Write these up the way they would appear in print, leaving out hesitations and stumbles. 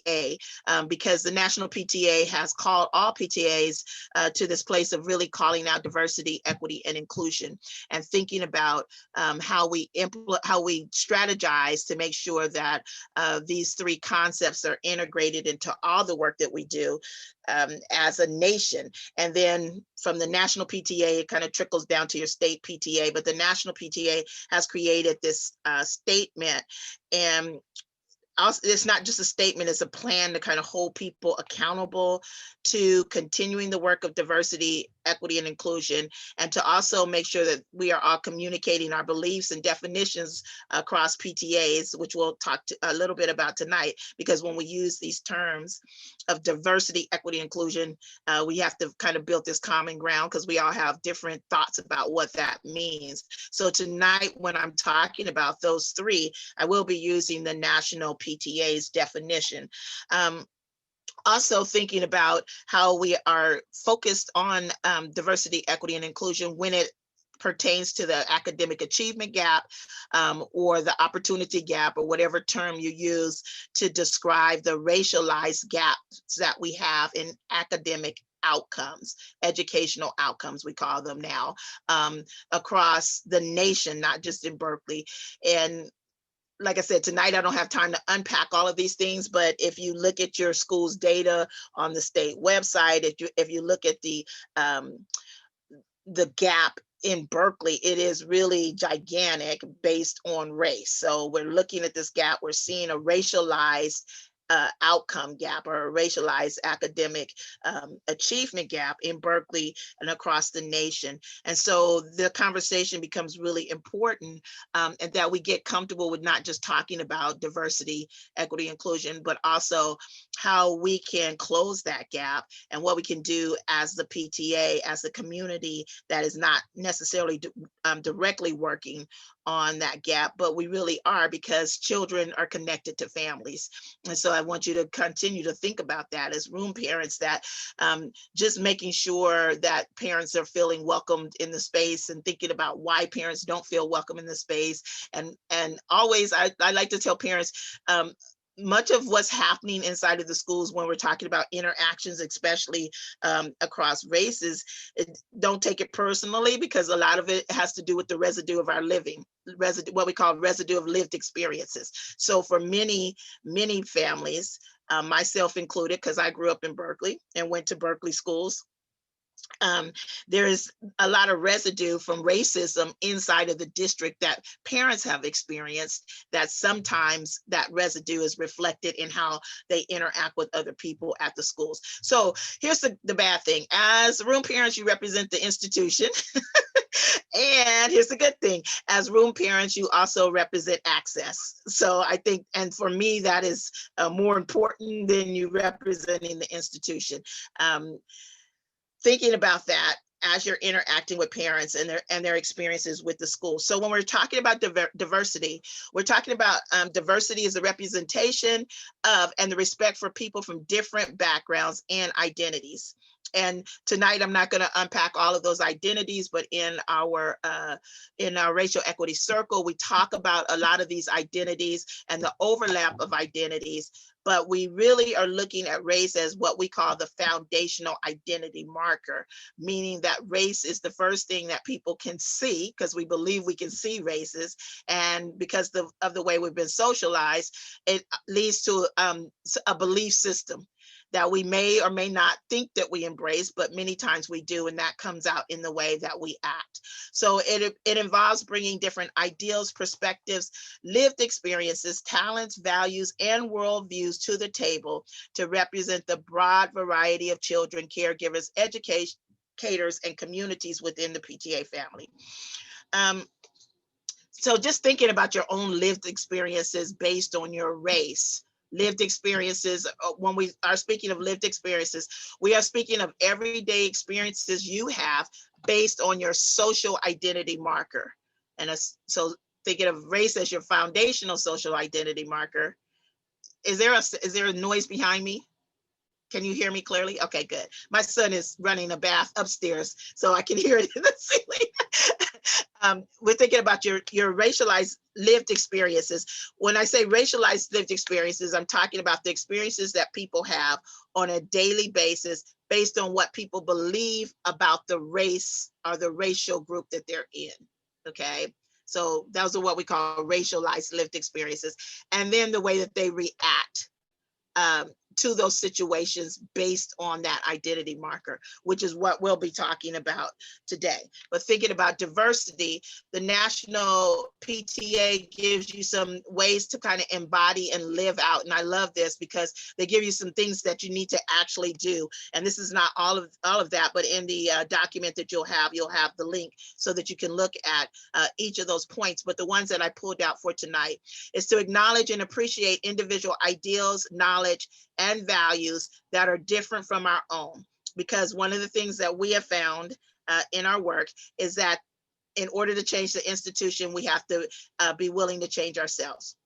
PTA, because the National PTA has called all PTAs to this place of really calling out diversity, equity, and inclusion, and thinking about how we strategize to make sure that these three concepts are integrated into all the work that we do as a nation. And then from the National PTA, it kind of trickles down to your state PTA, but the National PTA has created this statement, and also, it's not just a statement, it's a plan to kind of hold people accountable to continuing the work of diversity, equity, and inclusion, and to also make sure that we are all communicating our beliefs and definitions across PTAs, which we'll talk a little bit about tonight, because when we use these terms of diversity, equity, inclusion, we have to kind of build this common ground because we all have different thoughts about what that means. So tonight, when I'm talking about those three, I will be using the National PTA's definition. Also thinking about how we are focused on diversity, equity, and inclusion when it pertains to the academic achievement gap, or the opportunity gap, or whatever term you use to describe the racialized gaps that we have in academic outcomes, educational outcomes, we call them now, across the nation, not just in Berkeley. And like I said, tonight I don't have time to unpack all of these things, but if you look at your school's data on the state website, if you look at the gap in Berkeley, it is really gigantic based on race. So we're looking at this gap, we're seeing a racialized outcome gap, or a racialized academic achievement gap in Berkeley and across the nation. And so the conversation becomes really important, and that we get comfortable with not just talking about diversity, equity, inclusion, but also how we can close that gap and what we can do as the PTA, as a community that is not necessarily directly working on that gap, but we really are, because children are connected to families. And so I want you to continue to think about that as room parents, that just making sure that parents are feeling welcomed in the space, and thinking about why parents don't feel welcome in the space. And always, I like to tell parents, much of what's happening inside of the schools when we're talking about interactions, especially across races, don't take it personally, because a lot of it has to do with the residue of our living, what we call residue of lived experiences. So for many families, myself included, because I grew up in Berkeley and went to Berkeley schools, there is a lot of residue from racism inside of the district that parents have experienced, that sometimes that residue is reflected in how they interact with other people at the schools. So here's the bad thing. As room parents, you represent the institution. And here's the good thing. As room parents, you also represent access. So I think, and for me, that is more important than you representing the institution. Thinking about that as you're interacting with parents and their experiences with the school. So when we're talking about diversity, we're talking about diversity as a representation of and the respect for people from different backgrounds and identities. And tonight, I'm not going to unpack all of those identities, but in our racial equity circle, we talk about a lot of these identities and the overlap of identities. But we really are looking at race as what we call the foundational identity marker, meaning that race is the first thing that people can see, because we believe we can see races. And because of the way we've been socialized, it leads to a belief system that we may or may not think that we embrace, but many times we do, and that comes out in the way that we act. So it involves bringing different ideals, perspectives, lived experiences, talents, values, and worldviews to the table to represent the broad variety of children, caregivers, educators, and communities within the PTA family. So just thinking about your own lived experiences based on your race. Lived experiences, when we are speaking of lived experiences, we are speaking of everyday experiences you have based on your social identity marker. And so thinking of race as your foundational social identity marker. Is there a noise behind me? Can you hear me clearly? Okay, good. My son is running a bath upstairs, so I can hear it in the ceiling. we're thinking about your racialized lived experiences. When I say racialized lived experiences, I'm talking about the experiences that people have on a daily basis based on what people believe about the race or the racial group that they're in. Okay. So those are what we call racialized lived experiences. And then the way that they react to those situations based on that identity marker, which is what we'll be talking about today. But thinking about diversity, the National PTA gives you some ways to kind of embody and live out. And I love this because they give you some things that you need to actually do. And this is not all of that, but in the document that you'll have the link so that you can look at each of those points. But the ones that I pulled out for tonight is to acknowledge and appreciate individual ideals, knowledge, and values that are different from our own. Because one of the things that we have found in our work is that in order to change the institution, we have to be willing to change ourselves.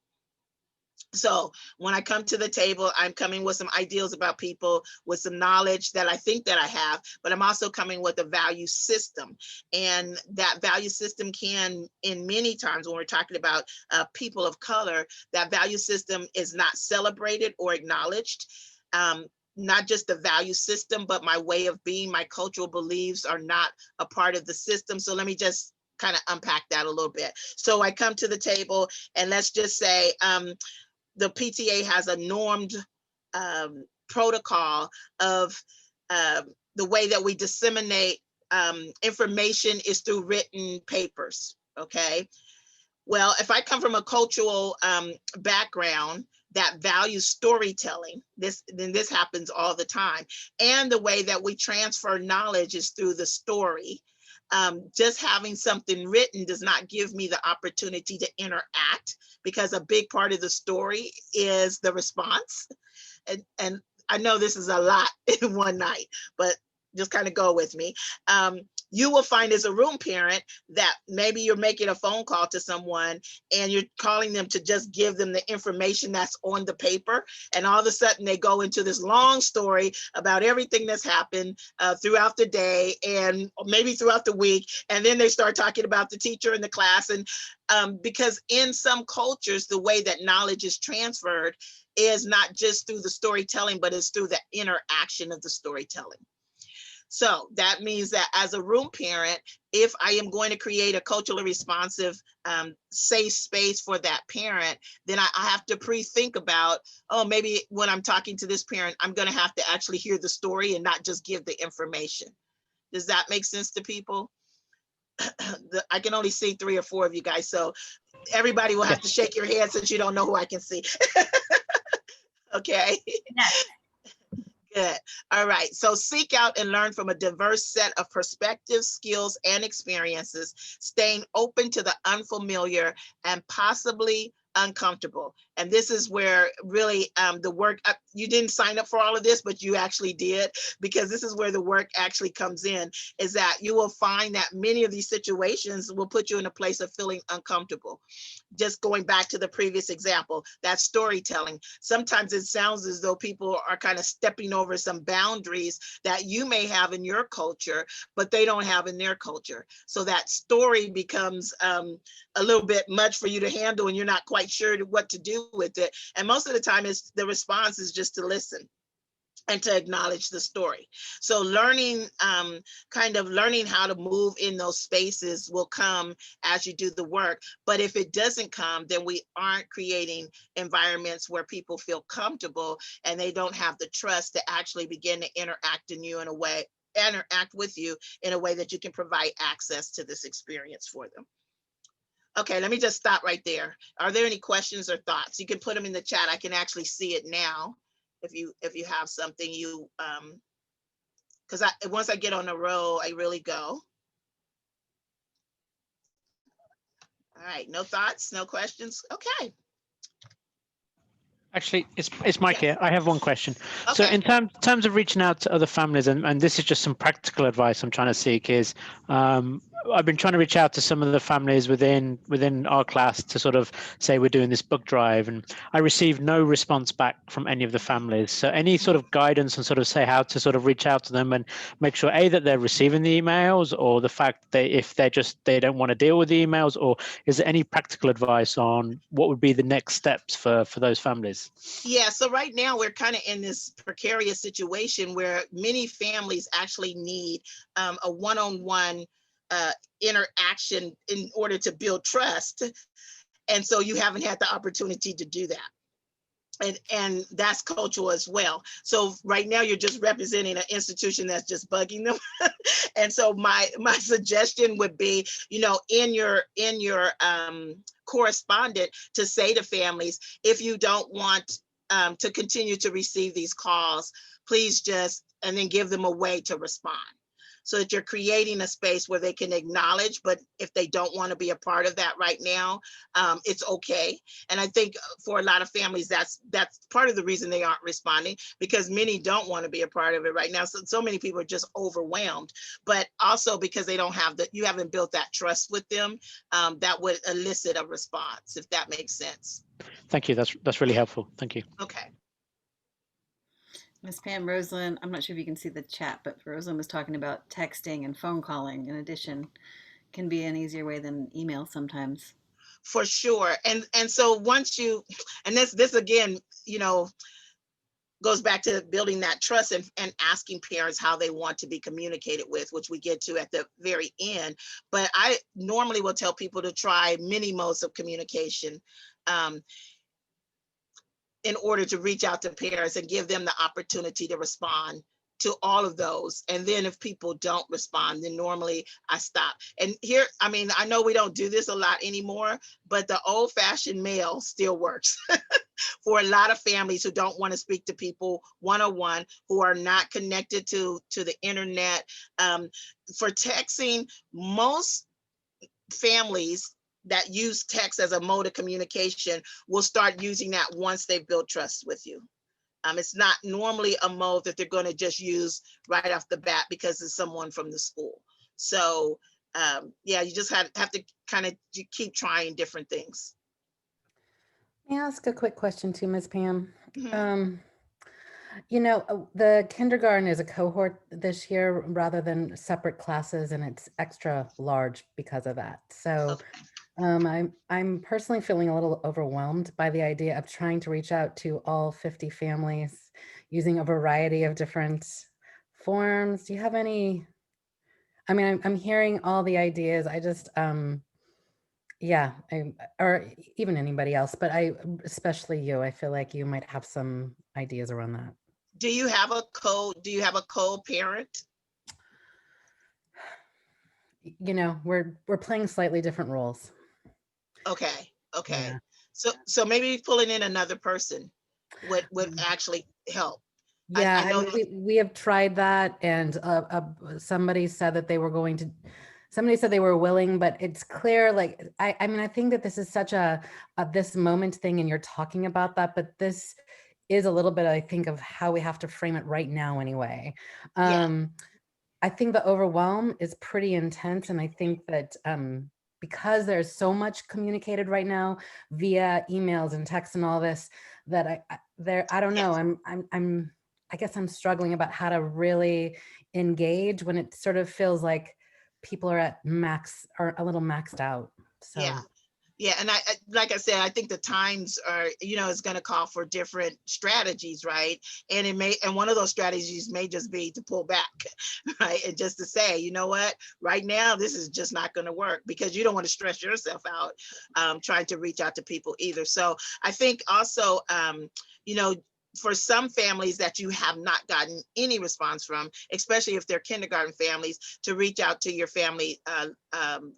So when I come to the table, I'm coming with some ideals about people, with some knowledge that I think that I have, but I'm also coming with a value system. And that value system can, in many times when we're talking about people of color, that value system is not celebrated or acknowledged. Not just the value system, but my way of being, my cultural beliefs are not a part of the system. So let me just kind of unpack that a little bit. So I come to the table and let's just say, the PTA has a normed protocol of the way that we disseminate information is through written papers, okay? Well, if I come from a cultural background that values storytelling, then this happens all the time. And the way that we transfer knowledge is through the story. Just having something written does not give me the opportunity to interact, because a big part of the story is the response. And I know this is a lot in one night, but just kind of go with me. You will find as a room parent that maybe you're making a phone call to someone and you're calling them to just give them the information that's on the paper. And all of a sudden they go into this long story about everything that's happened throughout the day and maybe throughout the week. And then they start talking about the teacher in the class. And because in some cultures, the way that knowledge is transferred is not just through the storytelling, but it's through the interaction of the storytelling. So that means that as a room parent, if I am going to create a culturally responsive, safe space for that parent, then I have to pre-think about, oh, maybe when I'm talking to this parent, I'm going to have to actually hear the story and not just give the information. Does that make sense to people? I can only see 3 or 4 of you guys, so everybody will have to shake your head since you don't know who I can see. Okay. Yes. Good. All right. So seek out and learn from a diverse set of perspectives, skills, and experiences, staying open to the unfamiliar and possibly uncomfortable. And this is where really the work, you didn't sign up for all of this, but you actually did, because this is where the work actually comes in, is that you will find that many of these situations will put you in a place of feeling uncomfortable. Just going back to the previous example, that storytelling, sometimes it sounds as though people are kind of stepping over some boundaries that you may have in your culture, but they don't have in their culture. So that story becomes a little bit much for you to handle, and you're not quite sure what to do with it. And most of the time, the response is just to listen and to acknowledge the story. So learning, kind of learning how to move in those spaces will come as you do the work. But if it doesn't come, then we aren't creating environments where people feel comfortable and they don't have the trust to actually begin to interact with you in a way that you can provide access to this experience for them. Okay, let me just stop right there. Are there any questions or thoughts? You can put them in the chat. I can actually see it now. If you have something, you because once I get on a roll, I really go. All right, no thoughts, no questions. Okay. Actually, it's Mike here. I have one question. Okay. So in terms of reaching out to other families, and this is just some practical advice I'm trying to seek, is I've been trying to reach out to some of the families within our class to sort of say we're doing this book drive, and I received no response back from any of the families. So any sort of guidance and sort of say how to sort of reach out to them and make sure that they're receiving the emails, or the fact that if they don't want to deal with the emails, or is there any practical advice on what would be the next steps for those families? Yeah, so right now we're kind of in this precarious situation where many families actually need a one-on-one interaction in order to build trust. And so you haven't had the opportunity to do that. And that's cultural as well. So right now you're just representing an institution that's just bugging them. And so my suggestion would be, in your correspondent, to say to families, if you don't want to continue to receive these calls, please and then give them a way to respond, so that you're creating a space where they can acknowledge, but if they don't want to be a part of that right now, it's okay. And I think for a lot of families, that's part of the reason they aren't responding, because many don't want to be a part of it right now. So many people are just overwhelmed, but also because they don't have you haven't built that trust with them, that would elicit a response, if that makes sense. Thank you. That's really helpful. Thank you. Okay. Miss Pam, Rosalind, I'm not sure if you can see the chat, but Rosalind was talking about texting and phone calling, in addition, can be an easier way than email sometimes. For sure. And so once and this again, goes back to building that trust and asking parents how they want to be communicated with, which we get to at the very end. But I normally will tell people to try many modes of communication in order to reach out to parents and give them the opportunity to respond to all of those. And then if people don't respond, then normally I stop. And here, I know we don't do this a lot anymore, but the old-fashioned mail still works for a lot of families who don't want to speak to people one-on-one, who are not connected to the internet. For texting, most families that use text as a mode of communication will start using that once they've built trust with you. It's not normally a mode that they're going to just use right off the bat because it's someone from the school. So yeah, you just have to kind of keep trying different things. May I ask a quick question too, Ms. Pam? Mm-hmm. The kindergarten is a cohort this year rather than separate classes, and it's extra large because of that. So I'm personally feeling a little overwhelmed by the idea of trying to reach out to all 50 families using a variety of different forms. Do you have any? I'm hearing all the ideas. I just, yeah, or even anybody else, but especially you, I feel like you might have some ideas around that. Do you have a co-parent? We're playing slightly different roles. Okay. Yeah. So maybe pulling in another person would actually help. Yeah, I know we have tried that, and somebody said that they were going to. Somebody said they were willing, but it's clear. Like I think that this is such a this moment thing, and you're talking about that, but this is a little bit, I think, of how we have to frame it right now. Anyway, Yeah. I think the overwhelm is pretty intense, and I think that because there's so much communicated right now via emails and texts and all this, that I don't know. I guess I'm struggling about how to really engage when it sort of feels like people are at max or a little maxed out. So yeah. And I like I said, I think the times are, it's going to call for different strategies, right? And one of those strategies may just be to pull back, right? And just to say, you know what, right now this is just not going to work, because you don't want to stress yourself out trying to reach out to people either. So I think also, for some families that you have not gotten any response from, especially if they're kindergarten families, to reach out to your family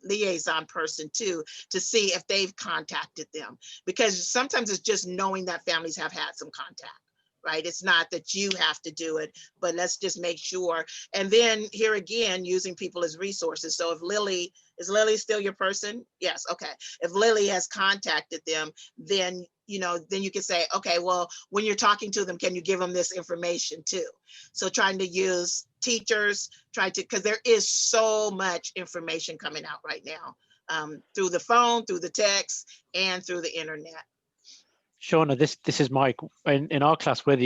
liaison person too, to see if they've contacted them. Because sometimes it's just knowing that families have had some contact, right? It's not that you have to do it, but let's just make sure. And then here again, using people as resources. So if is Lily still your person? Yes, okay. If Lily has contacted them, then then you can say, okay, well, when you're talking to them, can you give them this information too? So trying to use teachers, because there is so much information coming out right now, through the phone, through the text, and through the internet. Shauna, this is Mike. In our class, we're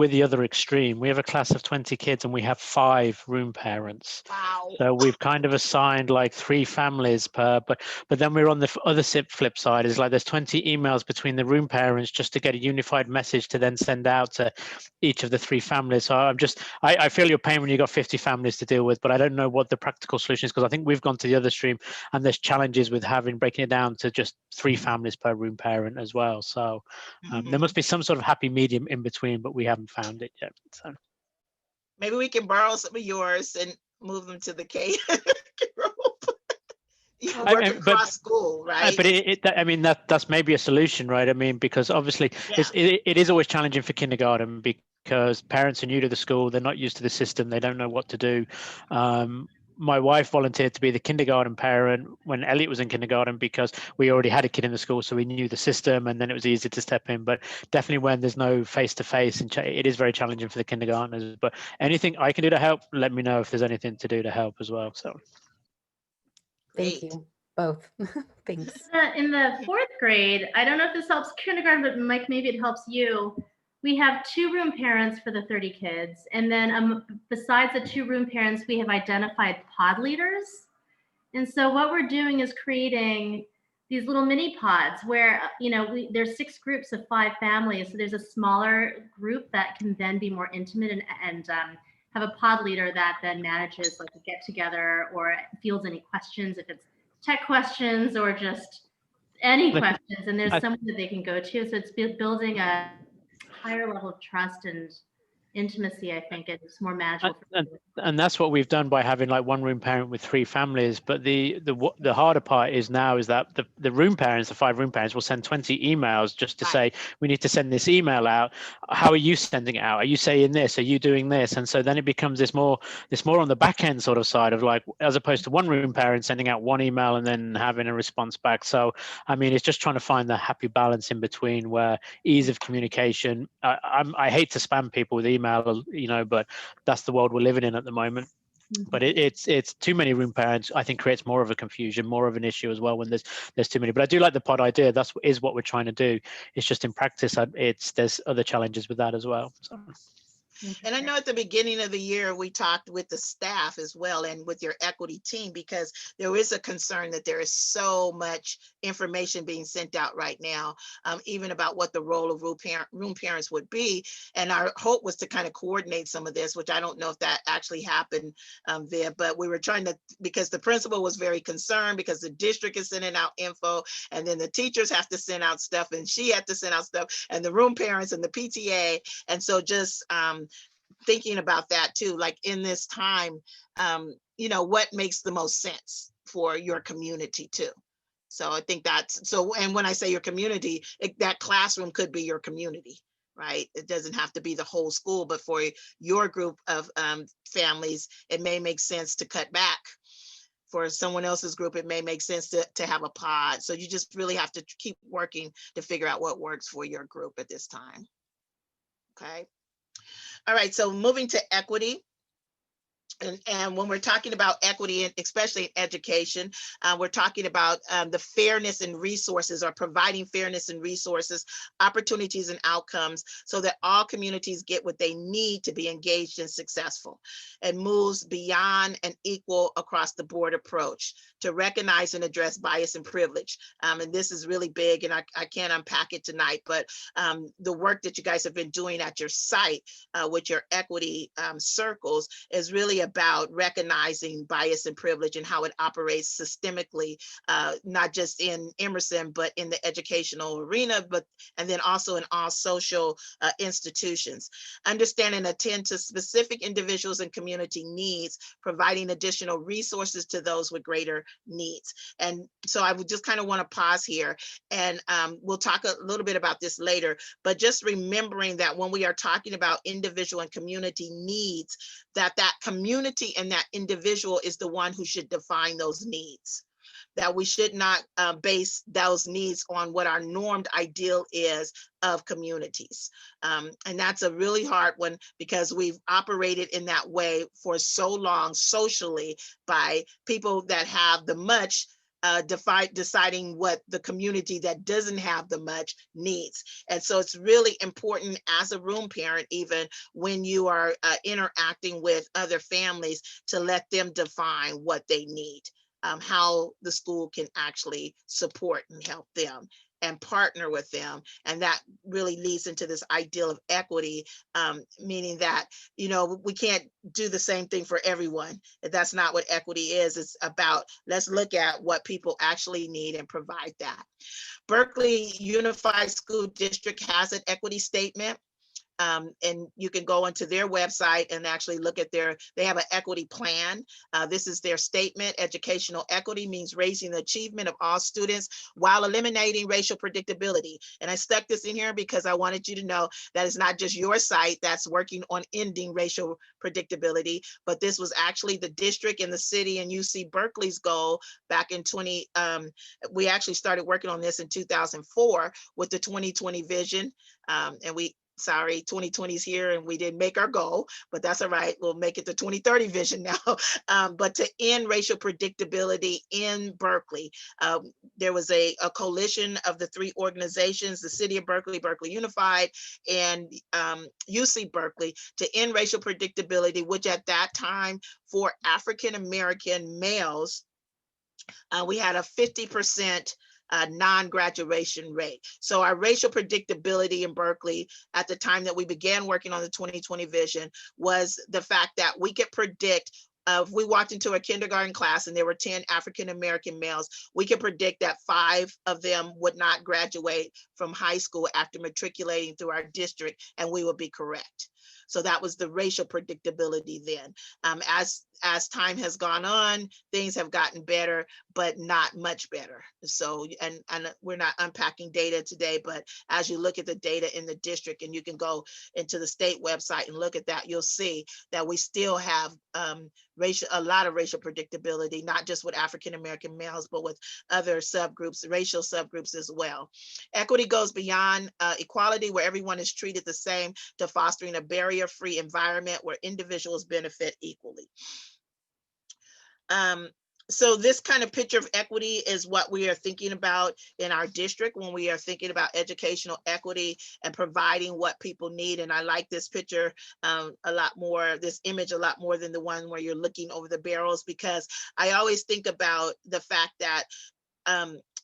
the other extreme. We have a class of 20 kids and we have 5 room parents. Wow. So we've kind of assigned like 3 families per, but then we're on the other flip side. Is like there's 20 emails between the room parents just to get a unified message to then send out to each of the 3 families. So I feel your pain when you've got 50 families to deal with, but I don't know what the practical solution is, because I think we've gone to the other stream and there's challenges with breaking it down to just 3 families per room parent as well. So there must be some sort of happy medium in between, but we haven't found it yet. So maybe we can borrow some of yours and move them to the K group. You can work across school, right? But I mean, that's maybe a solution, right? I mean, because obviously it is always challenging for kindergarten, because parents are new to the school, they're not used to the system, they don't know what to do. My wife volunteered to be the kindergarten parent when Elliot was in kindergarten, because we already had a kid in the school, so we knew the system, and then it was easy to step in. But definitely when there's no face-to-face, and it is very challenging for the kindergartners. But anything I can do to help, let me know if there's anything to do to help as well. So thank you both. Thanks. In the 4th grade, I don't know if this helps kindergarten, but Mike, maybe it helps you. We have 2 room parents for the 30 kids. And then besides the 2 room parents, we have identified pod leaders. And so what we're doing is creating these little mini pods where, there's 6 groups of 5 families. So there's a smaller group that can then be more intimate and have a pod leader that then manages like a get together or fields any questions, if it's tech questions or just any questions. And there's someone that they can go to. So it's building a higher level of trust and intimacy. I think it's more manageable. And that's what we've done by having like 1 room parent with 3 families. But the harder part is that the room parents, the 5 room parents, will send 20 emails just to say, we need to send this email out. How are you sending it out? Are you saying this? Are you doing this? And so then it becomes this more on the back end sort of side of like, as opposed to 1 room parent sending out 1 email and then having a response back. So I mean, it's just trying to find the happy balance in between, where ease of communication. I hate to spam people with email, but that's the world we're living in at the moment. But it's too many room parents, I think, creates more of a confusion, more of an issue as well when there's too many. But I do like the pod idea. That is what we're trying to do. It's just in practice, there's other challenges with that as well. So. And I know at the beginning of the year, we talked with the staff as well and with your equity team, because there is a concern that there is so much information being sent out right now, even about what the role of room parents would be. And our hope was to kind of coordinate some of this, which I don't know if that actually happened, Viv, but we were trying to, because the principal was very concerned because the district is sending out info, and then the teachers have to send out stuff, and she had to send out stuff, and the room parents and the PTA. And so just thinking about that too, like in this time, what makes the most sense for your community too. So I think and when I say your community, that classroom could be your community, right? It doesn't have to be the whole school, but for your group of families, it may make sense to cut back. For someone else's group, it may make sense to have a pod. So you just really have to keep working to figure out what works for your group at this time. Okay. All right, so moving to equity. And when we're talking about equity, especially in education, we're talking about the fairness and resources, or providing fairness and resources, opportunities and outcomes, so that all communities get what they need to be engaged and successful, and moves beyond an equal across the board approach to recognize and address bias and privilege. And this is really big, and I can't unpack it tonight, but the work that you guys have been doing at your site with your equity circles is really about recognizing bias and privilege and how it operates systemically, not just in Emerson, but in the educational arena, and then also in all social institutions. Understand and attend to specific individuals and community needs, providing additional resources to those with greater needs. And so I would just kind of want to pause here, and we'll talk a little bit about this later, but just remembering that when we are talking about individual and community needs, that community and that individual is the one who should define those needs. that we should not base those needs on what our normed ideal is of communities. And that's a really hard one because we've operated in that way for so long socially by people that have the much deciding what the community that doesn't have the much needs. And so it's really important as a room parent, even when you are interacting with other families, to let them define what they need, how the school can actually support and help them and partner with them. And that really leads into this ideal of equity, meaning that, you know, we can't do the same thing for everyone. That's not what equity is. It's about, let's look at what people actually need and provide that. Berkeley Unified School District has an equity statement. And you can go onto their website and actually look at they have an equity plan. This is their statement. Educational equity means raising the achievement of all students while eliminating racial predictability. And I stuck this in here because I wanted you to know that it's not just your site that's working on ending racial predictability, but this was actually the district and the city and UC Berkeley's goal back in we actually started working on this in 2004 with the 2020 vision. And 2020 is here and we didn't make our goal, but that's all right. We'll make it the 2030 vision now. But to end racial predictability in Berkeley, there was a coalition of the three organizations, the City of Berkeley, Berkeley Unified, and UC Berkeley, to end racial predictability, which at that time for African-American males, we had a 50% non-graduation rate. So our racial predictability in Berkeley at the time that we began working on the 2020 vision was the fact that we could predict, if we walked into a kindergarten class and there were 10 African-American males, we could predict that 5 of them would not graduate from high school after matriculating through our district, and we would be correct. So that was the racial predictability then. As time has gone on, things have gotten better, but not much better. So, and we're not unpacking data today, but as you look at the data in the district, and you can go into the state website and look at that, you'll see that we still have a lot of racial predictability, not just with African-American males, but with other subgroups, racial subgroups as well. Equity goes beyond equality, where everyone is treated the same, to fostering a barrier-free environment where individuals benefit equally. So this kind of picture of equity is what we are thinking about in our district when we are thinking about educational equity and providing what people need. And I like this picture a lot more, this image a lot more than the one where you're looking over the barrels, because I always think about the fact that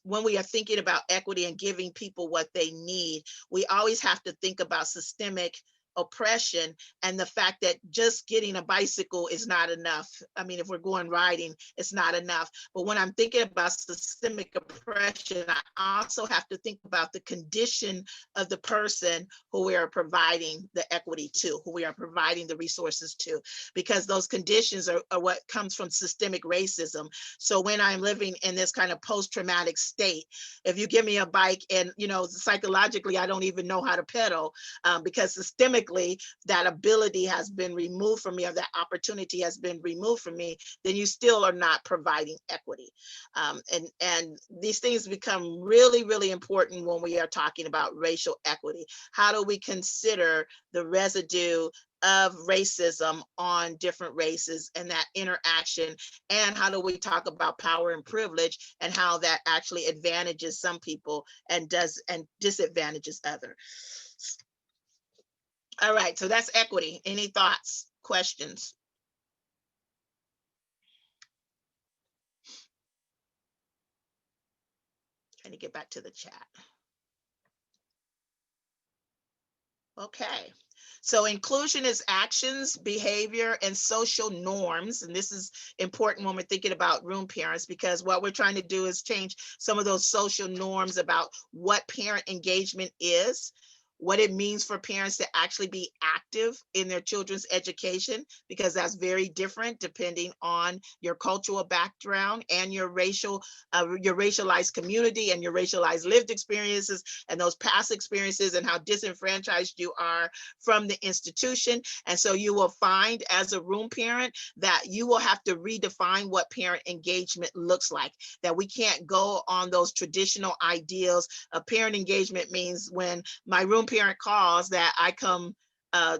when we are thinking about equity and giving people what they need, we always have to think about systemic oppression and the fact that just getting a bicycle is not enough. I mean, if we're going riding, it's not enough. But when I'm thinking about systemic oppression, I also have to think about the condition of the person who we are providing the equity to, who we are providing the resources to, because those conditions are what comes from systemic racism. So when I'm living in this kind of post-traumatic state, if you give me a bike and, you know, psychologically, I don't even know how to pedal because systemically, that ability has been removed from me, or that opportunity has been removed from me, then you still are not providing equity. And these things become really, really important when we are talking about racial equity. How do we consider the residue of racism on different races and that interaction? And how do we talk about power and privilege and how that actually advantages some people and disadvantages others? All right, so that's equity. Any thoughts, questions? Trying to get back to the chat. Okay, so inclusion is actions, behavior, and social norms. And this is important when we're thinking about room parents, because what we're trying to do is change some of those social norms about what parent engagement is, what it means for parents to actually be active in their children's education, because that's very different depending on your cultural background and your racialized community and your racialized lived experiences and those past experiences and how disenfranchised you are from the institution. And so you will find as a room parent that you will have to redefine what parent engagement looks like, that we can't go on those traditional ideals of parent engagement means when my room parent calls that I come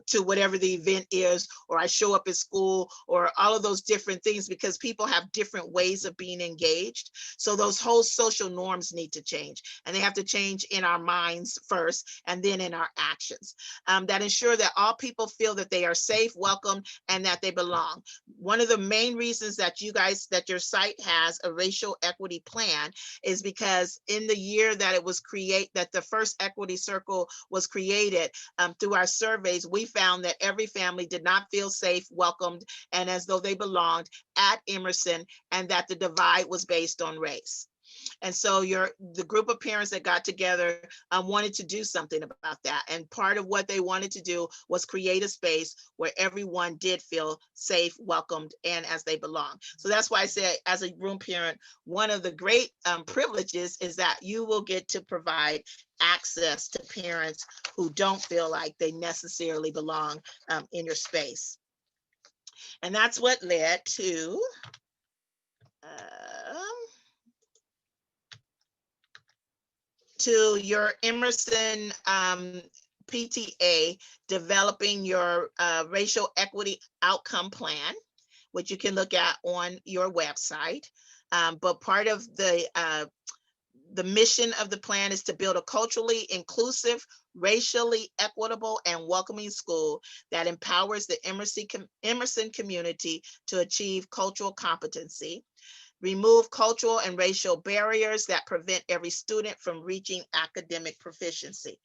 to whatever the event is, or I show up at school, or all of those different things, because people have different ways of being engaged. So those whole social norms need to change, and they have to change in our minds first, and then in our actions, that ensure that all people feel that they are safe, welcome, and that they belong. One of the main reasons that your site has a racial equity plan is because in the year that it was that the first equity circle was created, through our surveys, we found that every family did not feel safe, welcomed, and as though they belonged at Emerson, and that the divide was based on race. And so the group of parents that got together wanted to do something about that. And part of what they wanted to do was create a space where everyone did feel safe, welcomed, and as they belong. So that's why I say, as a room parent, one of the great privileges is that you will get to provide access to parents who don't feel like they necessarily belong in your space. And that's what led to your Emerson PTA developing your racial equity outcome plan, which you can look at on your website. But part of the mission of the plan is to build a culturally inclusive, racially equitable, and welcoming school that empowers the Emerson community to achieve cultural competency, remove cultural and racial barriers that prevent every student from reaching academic proficiency.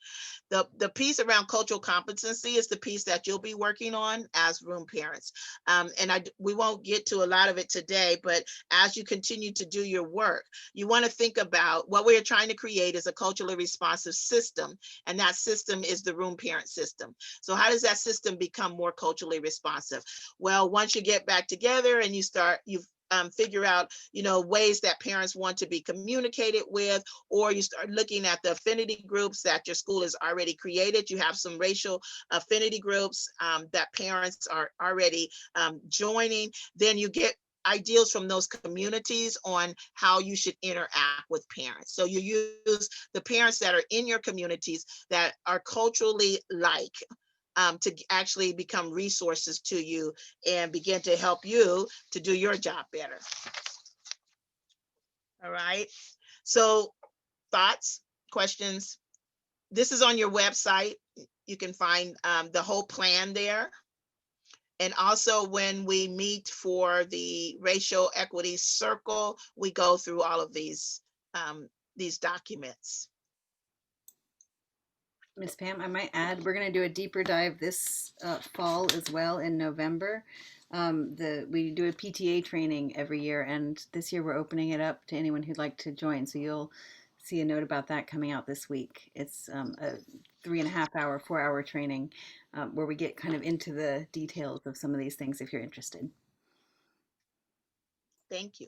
The piece around cultural competency is the piece that you'll be working on as room parents. And we won't get to a lot of it today, but as you continue to do your work, you want to think about what we're trying to create is a culturally responsive system, and that system is the room parent system. So how does that system become more culturally responsive? Well, once you get back together and you figure out, ways that parents want to be communicated with, or you start looking at the affinity groups that your school has already created. You have some racial affinity groups that parents are already joining. Then you get ideals from those communities on how you should interact with parents. So you use the parents that are in your communities that are culturally like, to actually become resources to you and begin to help you to do your job better. All right. So thoughts, questions? This is on your website. You can find the whole plan there. And also when we meet for the racial equity circle, we go through all of these documents. Miss Pam, I might add, we're going to do a deeper dive this fall as well in November. We do a PTA training every year, and this year we're opening it up to anyone who'd like to join. So you'll see a note about that coming out this week. It's a 3.5 hour, 4 hour training where we get kind of into the details of some of these things if you're interested. Thank you.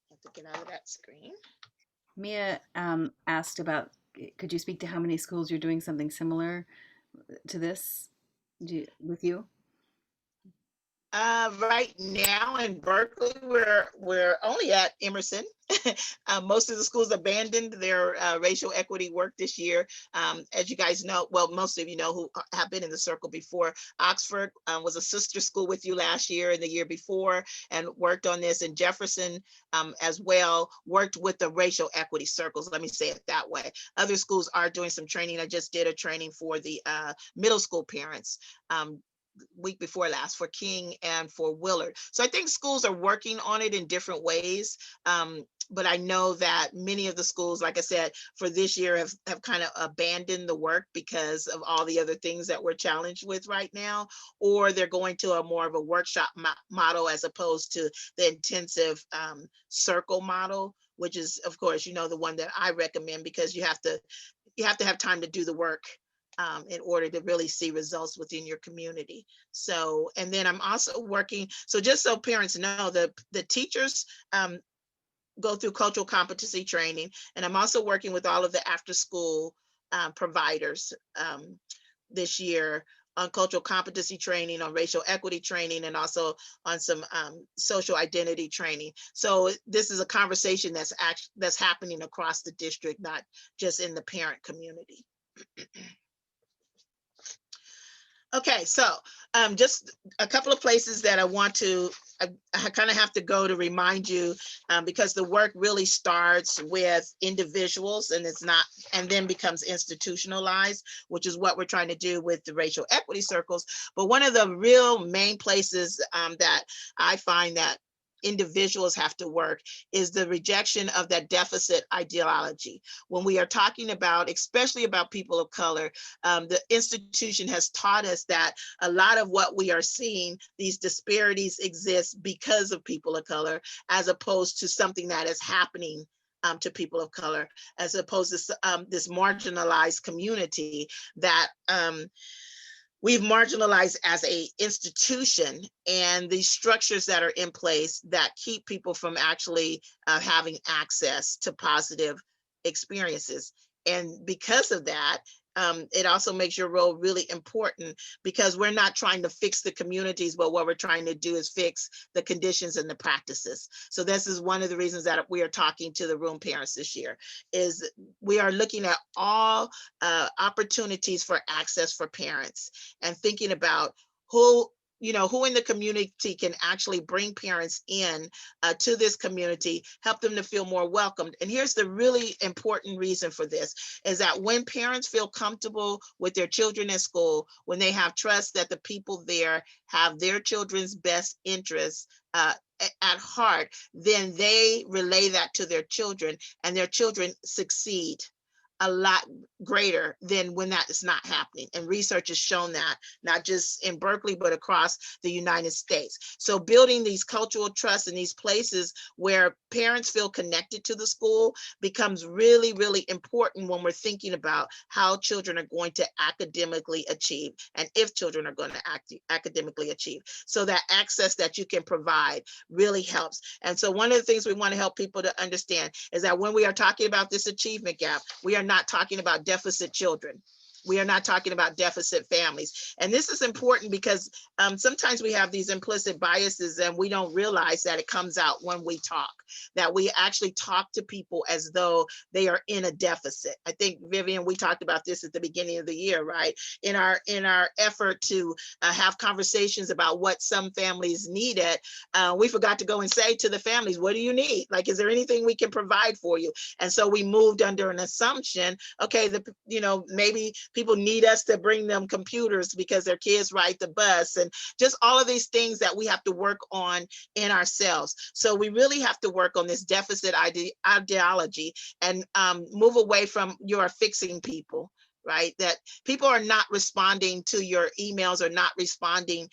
I have to get out of that screen. Mia asked about, could you speak to how many schools you're doing something similar to this with you? Right now in Berkeley, we're only at Emerson. Most of the schools abandoned their racial equity work this year. As you guys know, well, most of you know who have been in the circle before, Oxford was a sister school with you last year and the year before, and worked on this. And Jefferson as well worked with the racial equity circles. Let me say it that way. Other schools are doing some training. I just did a training for the middle school parents week before last for King and for Willard. So I think schools are working on it in different ways. But I know that many of the schools, like I said, for this year have kind of abandoned the work because of all the other things that we're challenged with right now, or they're going to a more of a workshop model as opposed to the intensive circle model, which is, of course, the one that I recommend, because you have to have time to do the work in order to really see results within your community. So, and then I'm also working, so just so parents know, the teachers go through cultural competency training, and I'm also working with all of the after school providers this year on cultural competency training, on racial equity training, and also on some social identity training. So this is a conversation that's happening across the district, not just in the parent community. Okay, so just a couple of places that I kind of have to go to remind you, because the work really starts with individuals and then becomes institutionalized, which is what we're trying to do with the racial equity circles. But one of the real main places that I find that individuals have to work is the rejection of that deficit ideology. When we are talking about, especially about people of color, the institution has taught us that a lot of what we are seeing, these disparities exist because of people of color, as opposed to something that is happening to people of color, as opposed to this marginalized community that we've marginalized as a institution, and these structures that are in place that keep people from actually having access to positive experiences. And because of that, it also makes your role really important, because we're not trying to fix the communities, but what we're trying to do is fix the conditions and the practices. So this is one of the reasons that we are talking to the room parents this year, is we are looking at all opportunities for access for parents, and thinking about who in the community can actually bring parents in to this community, help them to feel more welcomed. And here's the really important reason for this, is that when parents feel comfortable with their children at school, when they have trust that the people there have their children's best interests at heart, then they relay that to their children, and their children succeed a lot greater than when that is not happening. And research has shown that, not just in Berkeley, but across the United States. So building these cultural trusts in these places where parents feel connected to the school becomes really, really important when we're thinking about how children are going to academically achieve, and if children are going to academically achieve. So that access that you can provide really helps. And so one of the things we want to help people to understand is that when we are talking about this achievement gap, we are not talking about deficit children. We are not talking about deficit families. And this is important because sometimes we have these implicit biases, and we don't realize that it comes out when we talk, that we actually talk to people as though they are in a deficit. I think, Vivian, we talked about this at the beginning of the year, right? In our effort to have conversations about what some families needed, we forgot to go and say to the families, what do you need? Like, is there anything we can provide for you? And so we moved under an assumption, okay, maybe people need us to bring them computers because their kids ride the bus, and just all of these things that we have to work on in ourselves. So we really have to work on this deficit ideology and move away from you're fixing people, right? That people are not responding to your emails or not responding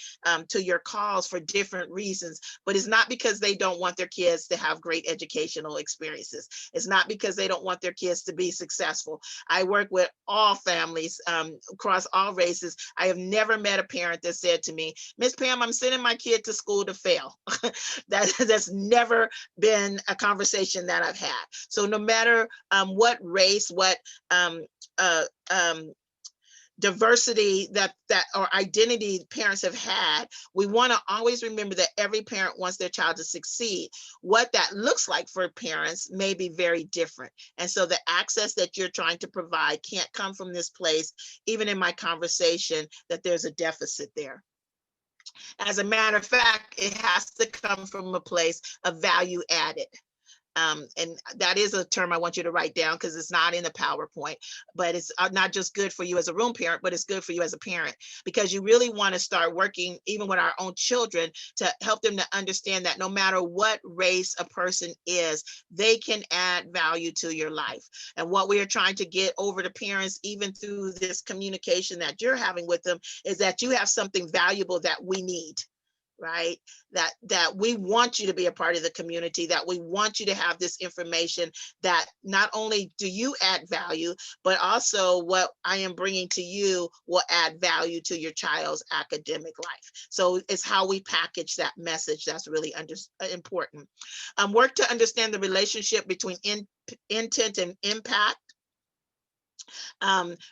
to your calls for different reasons, but it's not because they don't want their kids to have great educational experiences. It's not because they don't want their kids to be successful. I work with all families across all races. I have never met a parent that said to me, Miss Pam, I'm sending my kid to school to fail. That's never been a conversation that I've had. So no matter what race, what diversity that or identity parents have had, we want to always remember that every parent wants their child to succeed. What that looks like for parents may be very different. And so the access that you're trying to provide can't come from this place, even in my conversation, that there's a deficit there. As a matter of fact, it has to come from a place of value added. And that is a term I want you to write down, because it's not in the PowerPoint, but it's not just good for you as a room parent, but it's good for you as a parent, because you really want to start working even with our own children to help them to understand that no matter what race a person is, they can add value to your life. And what we are trying to get over to parents, even through this communication that you're having with them, is that you have something valuable that we need. right? That we want you to be a part of the community, that we want you to have this information, that not only do you add value, but also what I am bringing to you will add value to your child's academic life. So it's how we package that message that's really important. Work to understand the relationship between intent and impact.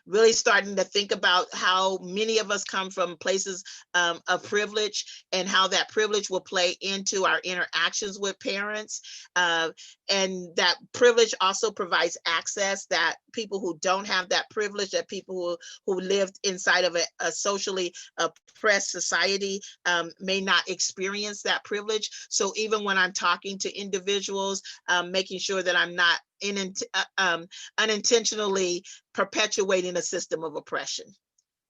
Really starting to think about how many of us come from places of privilege, and how that privilege will play into our interactions with parents. And that privilege also provides access, that people who don't have that privilege, that people who lived inside of a socially oppressed society may not experience that privilege. So even when I'm talking to individuals, making sure that I'm not unintentionally perpetuating a system of oppression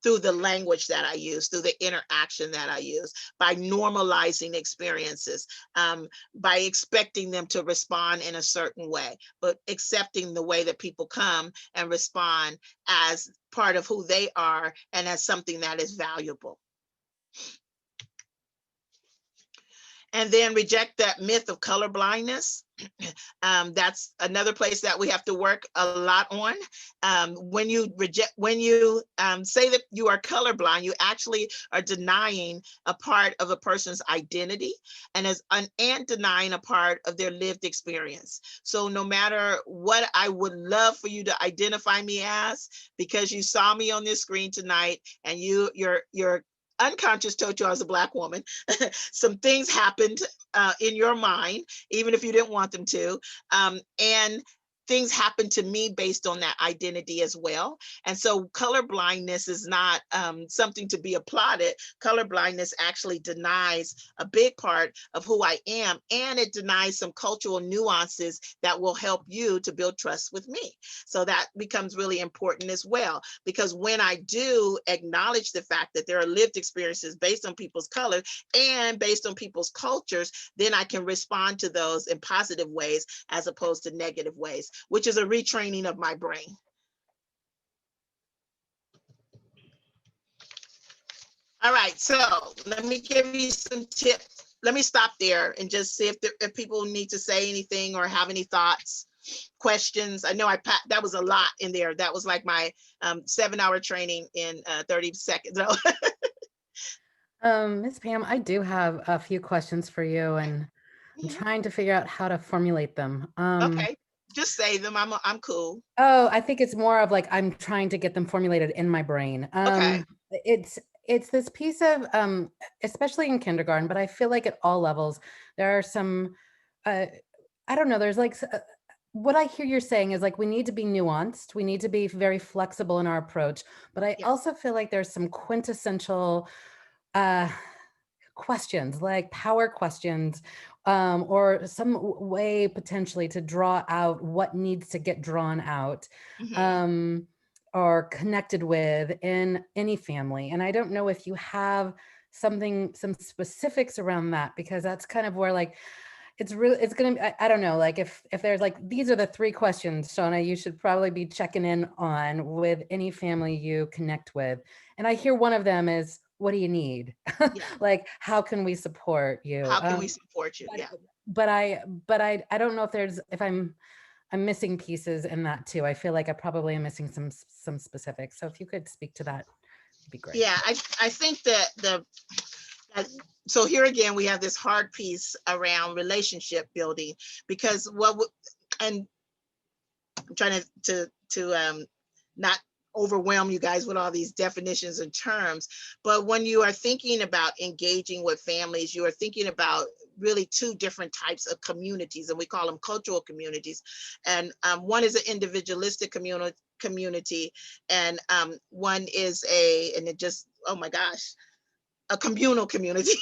through the language that I use, through the interaction that I use, by normalizing experiences, by expecting them to respond in a certain way, but accepting the way that people come and respond as part of who they are and as something that is valuable. And then reject that myth of color blindness. That's another place that we have to work a lot on. When you say that you are colorblind, you actually are denying a part of a person's identity, and denying a part of their lived experience. So no matter what I would love for you to identify me as, because you saw me on this screen tonight, and your unconscious told you I was a Black woman, some things happened in your mind, even if you didn't want them to. And things happen to me based on that identity as well. And so color blindness is not something to be applauded. Color blindness actually denies a big part of who I am, and it denies some cultural nuances that will help you to build trust with me. So that becomes really important as well, because when I do acknowledge the fact that there are lived experiences based on people's color and based on people's cultures, then I can respond to those in positive ways as opposed to negative ways, which is a retraining of my brain. All right, so let me give you some tips. Let me stop there and just see if people need to say anything or have any thoughts, questions. I know that was a lot in there. That was like my 7-hour training in 30 seconds. Ms. Pam, I do have a few questions for you, and I'm trying to figure out how to formulate them. Okay, just say them. I'm cool. Oh, I think it's more of like I'm trying to get them formulated in my brain. Okay. It's this piece of especially in kindergarten, but I feel like at all levels there are some I don't know, there's like what I hear you're saying is like we need to be nuanced, we need to be very flexible in our approach, but I also feel like there's some quintessential questions, like power questions, or some way potentially to draw out what needs to get drawn out, or connected with in any family. And I don't know if you have some specifics around that, because that's kind of where like it's gonna be, I don't know, like if there's like, these are the 3 questions, Shauna, you should probably be checking in on with any family you connect with. And I hear one of them is, what do you need? Like, how can we support you? How can we support you? But I don't know if I'm missing pieces in that too. I feel like I probably am missing some specifics. So if you could speak to that, it'd be great. Yeah, I think that so here again, we have this hard piece around relationship building, because and I'm trying to not overwhelm you guys with all these definitions and terms, but when you are thinking about engaging with families, you are thinking about really 2 different types of communities, and we call them cultural communities. And one is an individualistic community, and one is oh my gosh, a communal community.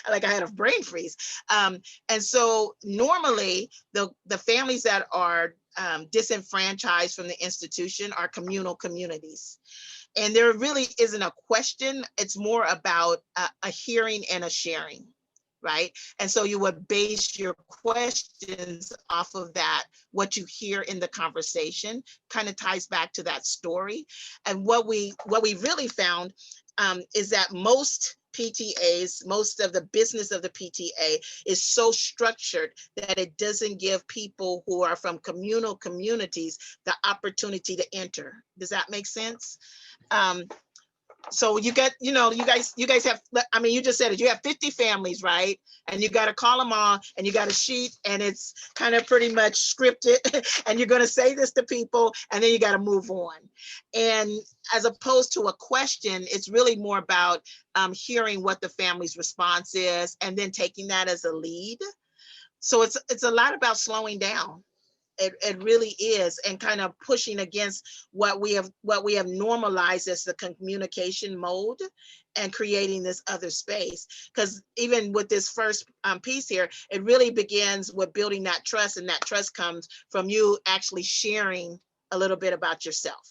Like I had a brain freeze. And so normally the families that are disenfranchised from the institution are communal communities. And there really isn't a question. It's more about a hearing and a sharing, right? And so you would base your questions off of that, what you hear in the conversation kind of ties back to that story. And what we really found is that most PTAs, most of the business of the PTA is so structured that it doesn't give people who are from communal communities the opportunity to enter. Does that make sense? So you got, you guys have, I mean, you just said it, you have 50 families, right? And you got to call them all, and you got a sheet, and it's kind of pretty much scripted, and you're going to say this to people, and then you got to move on. And as opposed to a question, it's really more about hearing what the family's response is, and then taking that as a lead. So it's a lot about slowing down. It really is, and kind of pushing against what we have normalized as the communication mode, and creating this other space. Because even with this first piece here, it really begins with building that trust, and that trust comes from you actually sharing a little bit about yourself.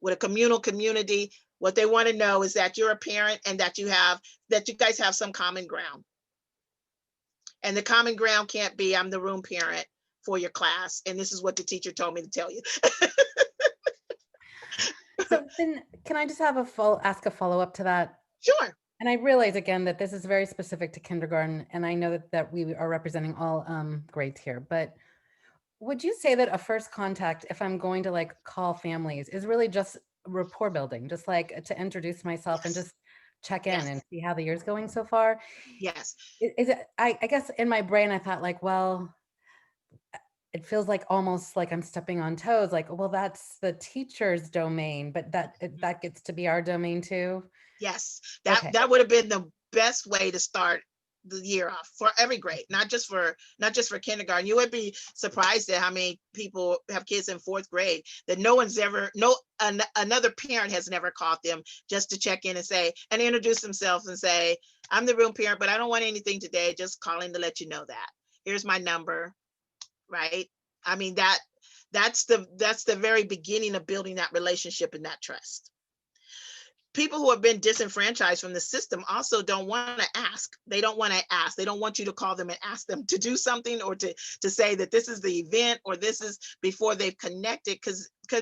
With a communal community, what they want to know is that you're a parent, and that you guys have some common ground. And the common ground can't be, I'm the room parent for your class, and this is what the teacher told me to tell you. So then can I just have ask a follow-up to that? Sure. And I realize again that this is very specific to kindergarten, and I know that we are representing all grades here, but would you say that a first contact, if I'm going to like call families, is really just rapport building, just like to introduce myself and Yes. just check in Yes. and see how the year's going so far? Yes. Is it, I guess in my brain, I thought like, well, it feels like almost like I'm stepping on toes, like, well, that's the teacher's domain, but that gets to be our domain too. Yes. Okay. That would have been the best way to start the year off for every grade, not just for kindergarten. You would be surprised at how many people have kids in 4th grade that another parent has never called them just to check in and say, and introduce themselves and say, I'm the room parent, but I don't want anything today, just calling to let you know that. Here's my number, right? I mean, that's the very beginning of building that relationship and that trust. People who have been disenfranchised from the system also don't want to ask. They don't want to ask. They don't want you to call them and ask them to do something, or to say that this is the event, or this is, before they've connected,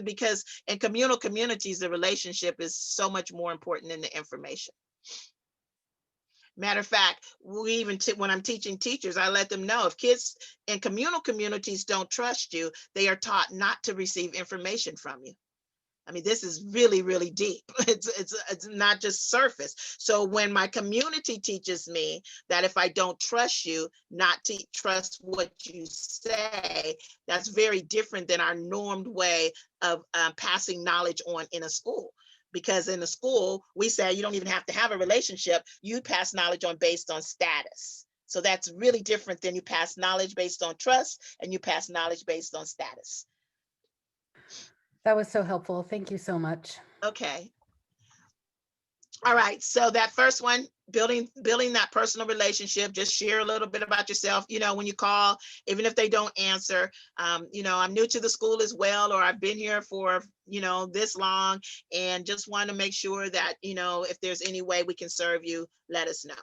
because in communal communities, the relationship is so much more important than the information. Matter of fact, when I'm teaching teachers, I let them know if kids in communal communities don't trust you, they are taught not to receive information from you. I mean, this is really, really deep. It's not just surface. So when my community teaches me that if I don't trust you, not to trust what you say, that's very different than our normed way of passing knowledge on in a school. Because in a school, we say you don't even have to have a relationship. You pass knowledge on based on status. So that's really different than you pass knowledge based on trust, and you pass knowledge based on status. That was so helpful. Thank you so much. Okay. All right. So that first one, building that personal relationship, just share a little bit about yourself. When you call, even if they don't answer, I'm new to the school as well, or I've been here for, this long, and just want to make sure that, if there's any way we can serve you, let us know.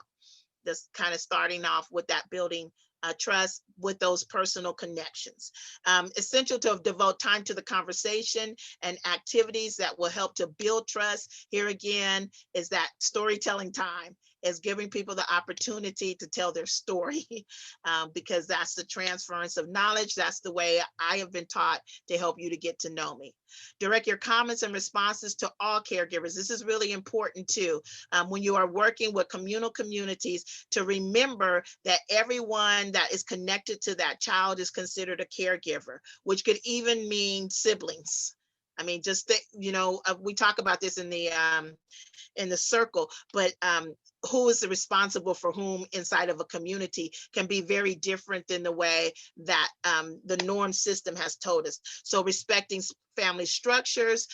Just kind of starting off with that building trust with those personal connections. Essential to devote time to the conversation and activities that will help to build trust. Here again is that storytelling time, is giving people the opportunity to tell their story, because that's the transference of knowledge. That's the way I have been taught to help you to get to know me. Direct your comments and responses to all caregivers. This is really important too. When you are working with communal communities, to remember that everyone that is connected to that child is considered a caregiver, which could even mean siblings. I mean, we talk about this in the circle, but who is responsible for whom inside of a community can be very different than the way that the norm system has told us. So respecting family structures,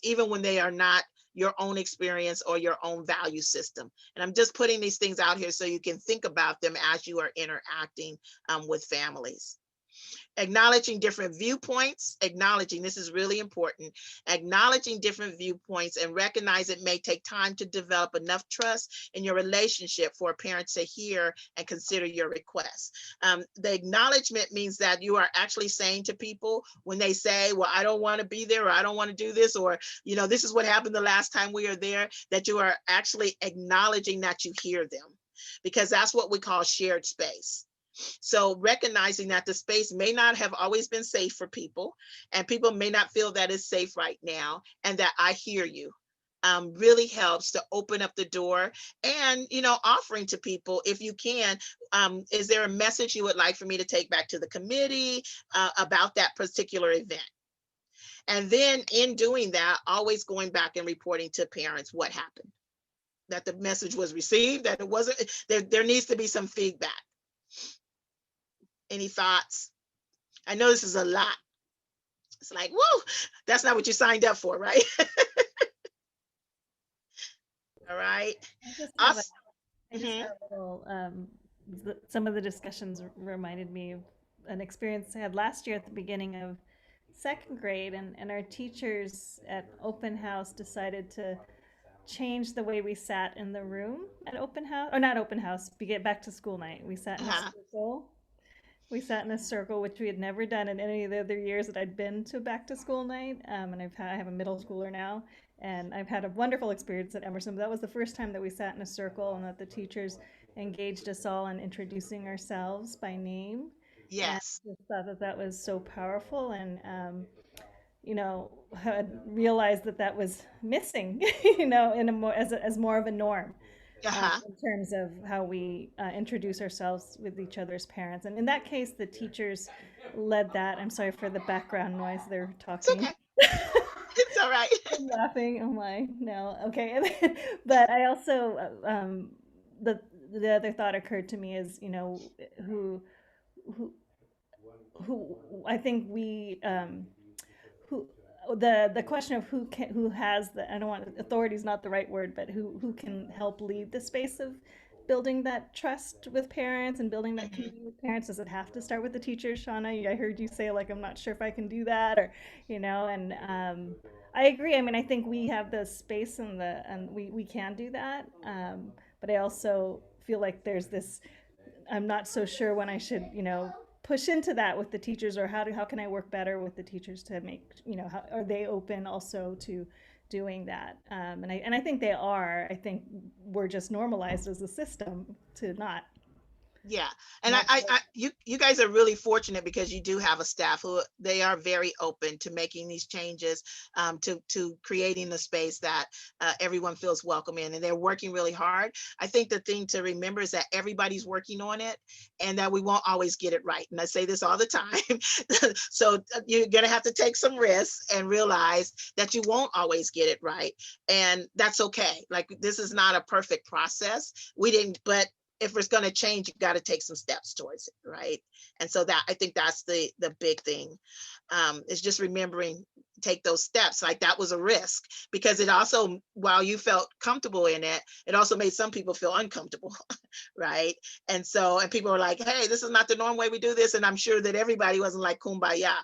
even when they are not your own experience or your own value system. And I'm just putting these things out here so you can think about them as you are interacting with families. Acknowledging different viewpoints, this is really important, acknowledging different viewpoints and recognize it may take time to develop enough trust in your relationship for a parent to hear and consider your requests. The acknowledgement means that you are actually saying to people when they say, well, I don't want to be there, or I don't want to do this, or, you know, this is what happened the last time we were there, that you are actually acknowledging that you hear them, because that's what we call shared space. So recognizing that the space may not have always been safe for people, and people may not feel that it's safe right now, and that I hear you, really helps to open up the door. And, you know, offering to people, if you can, is there a message you would like for me to take back to the committee about that particular event? And then in doing that, always going back and reporting to parents what happened, that the message was received, that it wasn't, there needs to be some feedback. Any thoughts? I know this is a lot. It's like, whoa, that's not what you signed up for, right? All right. I just have Us. I just have a little, some of the discussions reminded me of an experience I had last year at the beginning of second grade, and our teachers at open house decided to change the way we sat in the room at open house, or not open house, we get back to school night. We sat in a circle. We sat in a circle, which we had never done in any of the other years that I'd been to back to school night. And I have a middle schooler now, and I've had a wonderful experience at Emerson. But that was the first time that we sat in a circle, and that the teachers engaged us all in introducing ourselves by name. Yes. And I just thought that that was so powerful, and you know, had realized that that was missing, you know, in a more as more of a norm. In terms of how we introduce ourselves with each other's parents. And in that case, the teachers led that. I'm sorry for the background noise. They're talking. It's okay. It's all right. I'm laughing. Oh my, no. Okay. But I also, the other thought occurred to me is, you know, who I think we, who, the question of who has the, I don't want, authority is not the right word, but who can help lead the space of building that trust with parents and building that community with parents. Does it have to start with the teachers, Shauna? I heard you say, like, I'm not sure if I can do that, or, you know, and I agree. I mean, I think we have the space and we can do that, but I also feel like there's this, I'm not so sure when I should, you know, push into that with the teachers, or how can I work better with the teachers to make, you know, how are they open also to doing that? And I think they are. I think we're just normalized as a system to not. Yeah. And you guys are really fortunate, because you do have a staff who they are very open to making these changes, to creating the space that everyone feels welcome in, and they're working really hard. I think the thing to remember is that everybody's working on it, and that we won't always get it right. And I say this all the time. So you're going to have to take some risks and realize that you won't always get it right. And that's okay. Like, this is not a perfect process. But if it's going to change, you got to take some steps towards it, right? And so that, I think that's the big thing, is just remembering, take those steps. Like, that was a risk, because it also, while you felt comfortable in it, it also made some people feel uncomfortable, right? And so, and people were like, hey, this is not the norm way we do this. And I'm sure that everybody wasn't like kumbaya.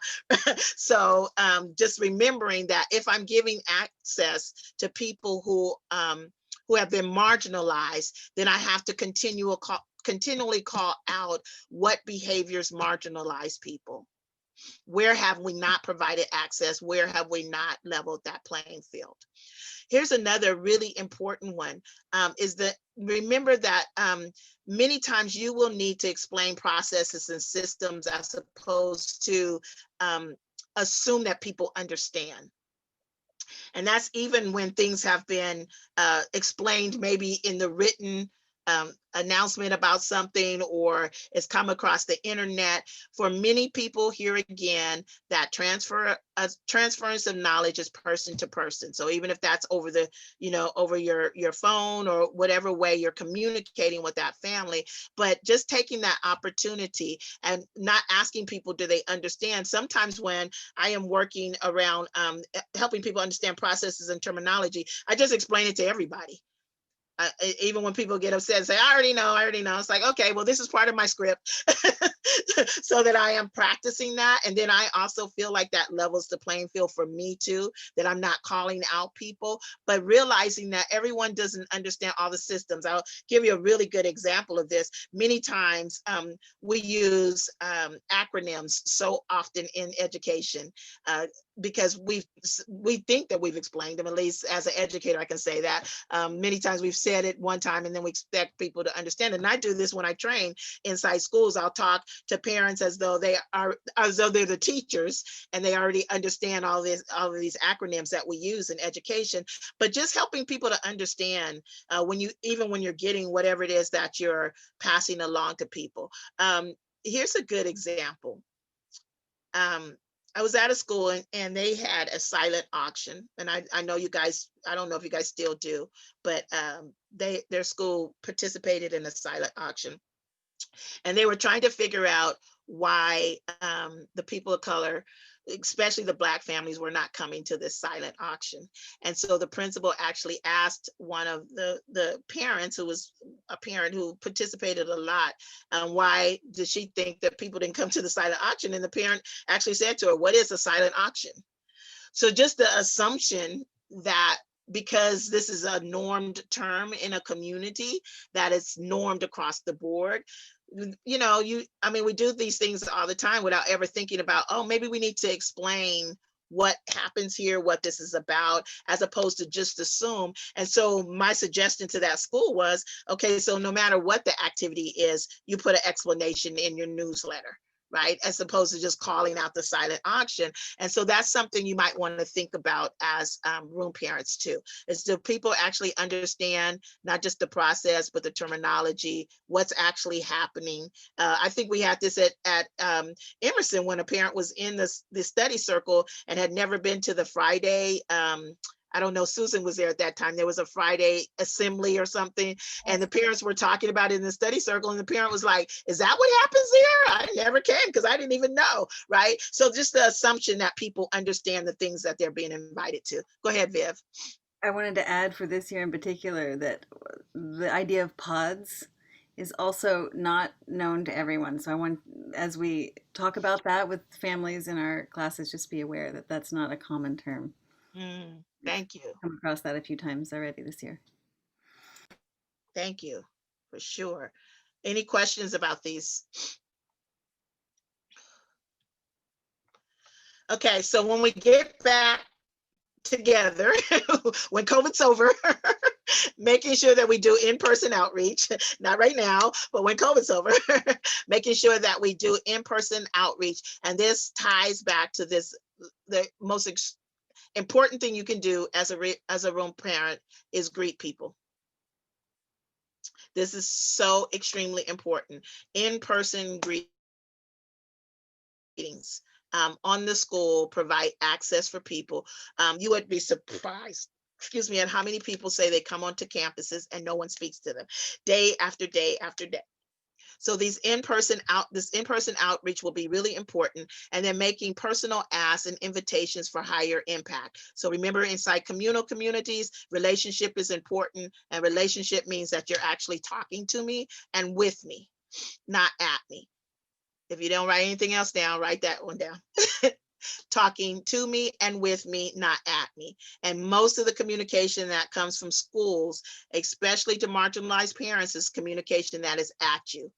So just remembering that if I'm giving access to people who have been marginalized, then I have to continually call out what behaviors marginalize people. Where have we not provided access? Where have we not leveled that playing field? Here's another really important one, is that remember that many times you will need to explain processes and systems as opposed to assume that people understand. And that's even when things have been explained, maybe in the written announcement about something, or it's come across the internet. For many people, here again, that transference of knowledge is person to person. So even if that's over the, you know, over your phone, or whatever way you're communicating with that family, but just taking that opportunity and not asking people, do they understand? Sometimes when I am working around helping people understand processes and terminology, I just explain it to everybody. Even when people get upset and say, I already know. It's like, okay, well, this is part of my script so that I am practicing that. And then I also feel like that levels the playing field for me too, that I'm not calling out people, but realizing that everyone doesn't understand all the systems. I'll give you a really good example of this. Many times we use acronyms so often in education because we think that we've explained them, at least as an educator, I can say that. Many times we've said it one time and then we expect people to understand it. And I do this when I train inside schools. I'll talk to parents as though they're the teachers and they already understand all of these acronyms that we use in education, but just helping people to understand even when you're getting whatever it is that you're passing along to people. Here's a good example. I was at a school and they had a silent auction, and I know you guys, I don't know if you guys still do, but their school participated in a silent auction, and they were trying to figure out why the people of color, especially the Black families, were not coming to this silent auction. And so the principal actually asked one of the parents, who was a parent who participated a lot, why did she think that people didn't come to the silent auction? And the parent actually said to her, what is a silent auction? So just the assumption that because this is a normed term in a community, that it's normed across the board. We do these things all the time without ever thinking about, oh, maybe we need to explain what happens here, what this is about, as opposed to just assume. And so my suggestion to that school was, okay, so no matter what the activity is, you put an explanation in your newsletter, right? As opposed to just calling out the silent auction. And so that's something you might want to think about as room parents too, is do people actually understand not just the process, but the terminology, what's actually happening. I think we had this at Emerson when a parent was in the study circle and had never been to the Friday, I don't know, Susan was there at that time. There was a Friday assembly or something, and the parents were talking about it in the study circle, and the parent was like, is that what happens there? I never came because I didn't even know, right? So just the assumption that people understand the things that they're being invited to. Go ahead, Viv. I wanted to add for this year in particular that the idea of pods is also not known to everyone. So I want, as we talk about that with families in our classes, just be aware that that's not a common term. Thank you. Come across that a few times already this year. Thank you, for sure. Any questions about these? Okay, so when we get back together, when COVID's over, making sure that we do in-person outreach, not right now, but when COVID's over, making sure that we do in-person outreach. And this ties back to this, the most important thing you can do as a room parent is greet people. This is so extremely important. In-person greetings on the school, provide access for people. You would be surprised, at how many people say they come onto campuses and no one speaks to them day after day after day. So this in-person outreach will be really important. And then making personal asks and invitations for higher impact. So remember, inside communal communities, relationship is important. And relationship means that you're actually talking to me and with me, not at me. If you don't write anything else down, write that one down. Talking to me and with me, not at me. And most of the communication that comes from schools, especially to marginalized parents, is communication that is at you,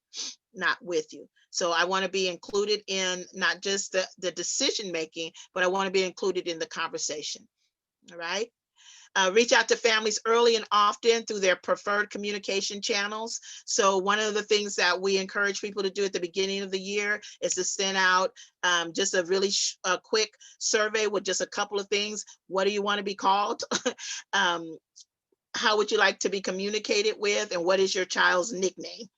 not with you. So I want to be included in not just the decision making, but I want to be included in the conversation. All right. Reach out to families early and often through their preferred communication channels. So one of the things that we encourage people to do at the beginning of the year is to send out just a really quick survey with just a couple of things. What do you want to be called? How would you like to be communicated with? And what is your child's nickname?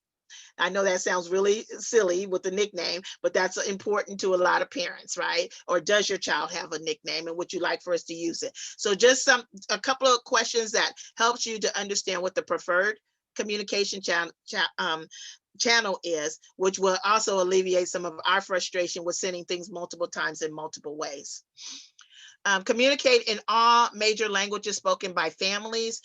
I know that sounds really silly with the nickname, but that's important to a lot of parents, right? Or does your child have a nickname, and would you like for us to use it? So just a couple of questions that helps you to understand what the preferred communication channel is, which will also alleviate some of our frustration with sending things multiple times in multiple ways. Communicate in all major languages spoken by families.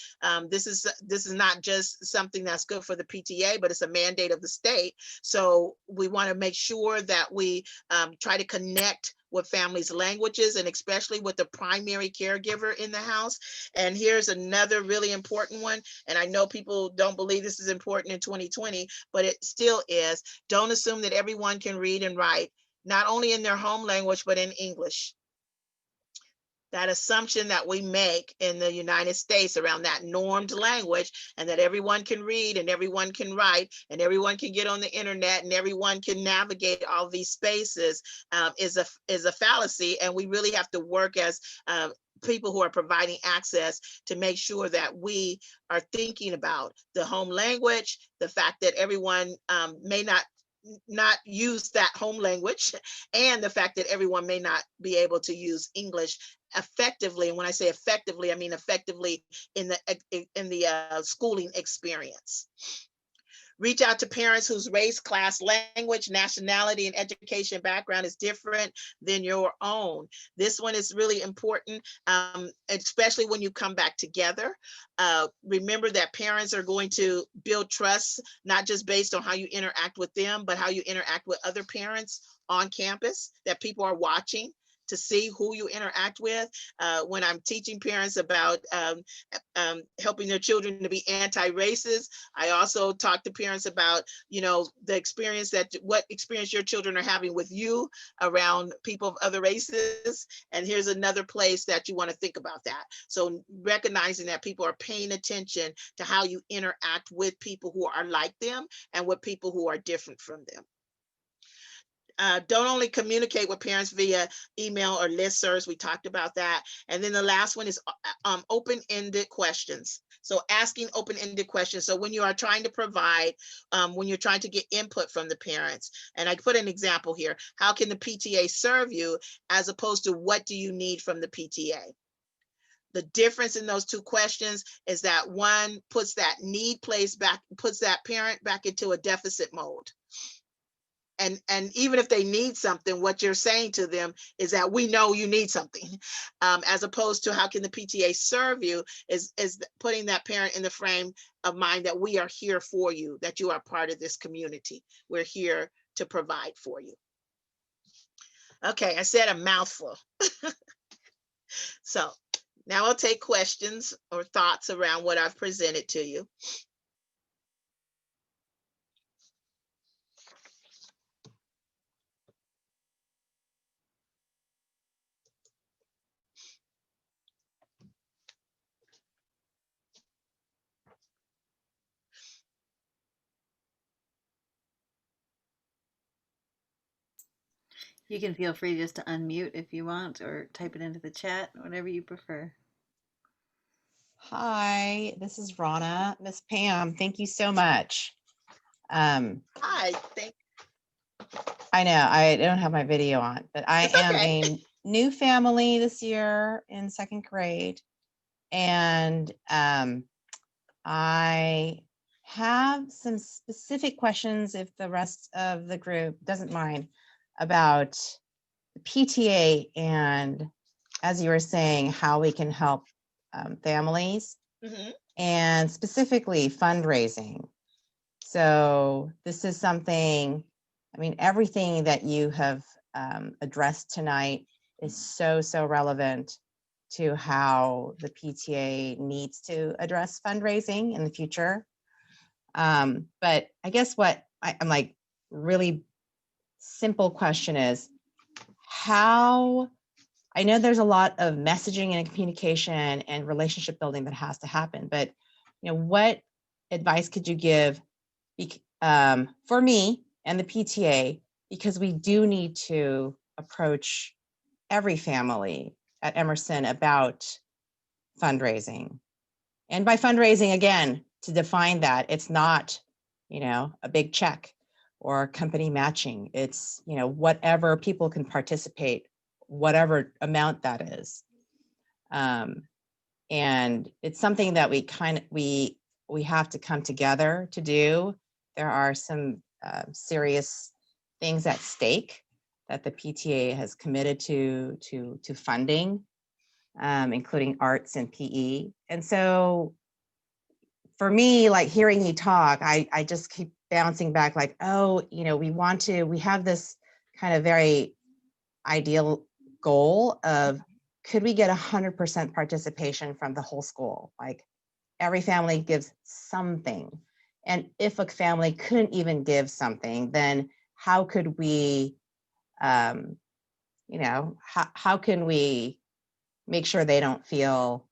This is not just something that's good for the PTA, but it's a mandate of the state. So we want to make sure that we try to connect with families' languages, and especially with the primary caregiver in the house. And here's another really important one. And I know people don't believe this is important in 2020, but it still is. Don't assume that everyone can read and write, not only in their home language, but in English. That assumption that we make in the United States around that normed language, and that everyone can read and everyone can write and everyone can get on the internet and everyone can navigate all these spaces, is a fallacy. And we really have to work as people who are providing access to make sure that we are thinking about the home language, the fact that everyone may not use that home language, and the fact that everyone may not be able to use English effectively. And when I say effectively, I mean effectively in the schooling experience. Reach out to parents whose race, class, language, nationality, and education background is different than your own. This one is really important, especially when you come back together. Remember that parents are going to build trust, not just based on how you interact with them, but how you interact with other parents on campus, that people are watching to see who you interact with. When I'm teaching parents about helping their children to be anti-racist, I also talk to parents about, the experience what experience your children are having with you around people of other races. And here's another place that you want to think about that. So recognizing that people are paying attention to how you interact with people who are like them and with people who are different from them. Don't only communicate with parents via email or listservs. We talked about that. And then the last one is open-ended questions. So asking open-ended questions. So when you are trying to provide, when you're trying to get input from the parents, and I put an example here, how can the PTA serve you, as opposed to what do you need from the PTA? The difference in those two questions is that one puts that need place back, puts that parent back into a deficit mode. And even if they need something, what you're saying to them is that we know you need something, as opposed to how can the PTA serve you, is putting that parent in the frame of mind that we are here for you, that you are part of this community. We're here to provide for you. Okay, I said a mouthful. So now I'll take questions or thoughts around what I've presented to you. You can feel free just to unmute if you want, or type it into the chat, whatever you prefer. Hi, this is Rana. Miss Pam, thank you so much. Hi, I know I don't have my video on, but I It's am okay. a new family this year in second grade. And I have some specific questions, if the rest of the group doesn't mind, about the PTA and, as you were saying, how we can help families, and specifically fundraising. So this is something, I mean, everything that you have addressed tonight is so relevant to how the PTA needs to address fundraising in the future. But I guess what I'm like, really simple question is, how, I know there's a lot of messaging and communication and relationship building that has to happen, but what advice could you give for me and the PTA, because we do need to approach every family at Emerson about fundraising. And by fundraising, again, to define that, it's not, a big check or company matching. It's, whatever people can participate, whatever amount that is. And it's something that we have to come together to do. There are some serious things at stake that the PTA has committed to funding including arts and PE. And so for me, like hearing you talk, I just keep bouncing back like, oh, you know, we have this kind of very ideal goal of, could we get 100% participation from the whole school? Like every family gives something. And if a family couldn't even give something, then how could we, you know, how can we make sure they don't feel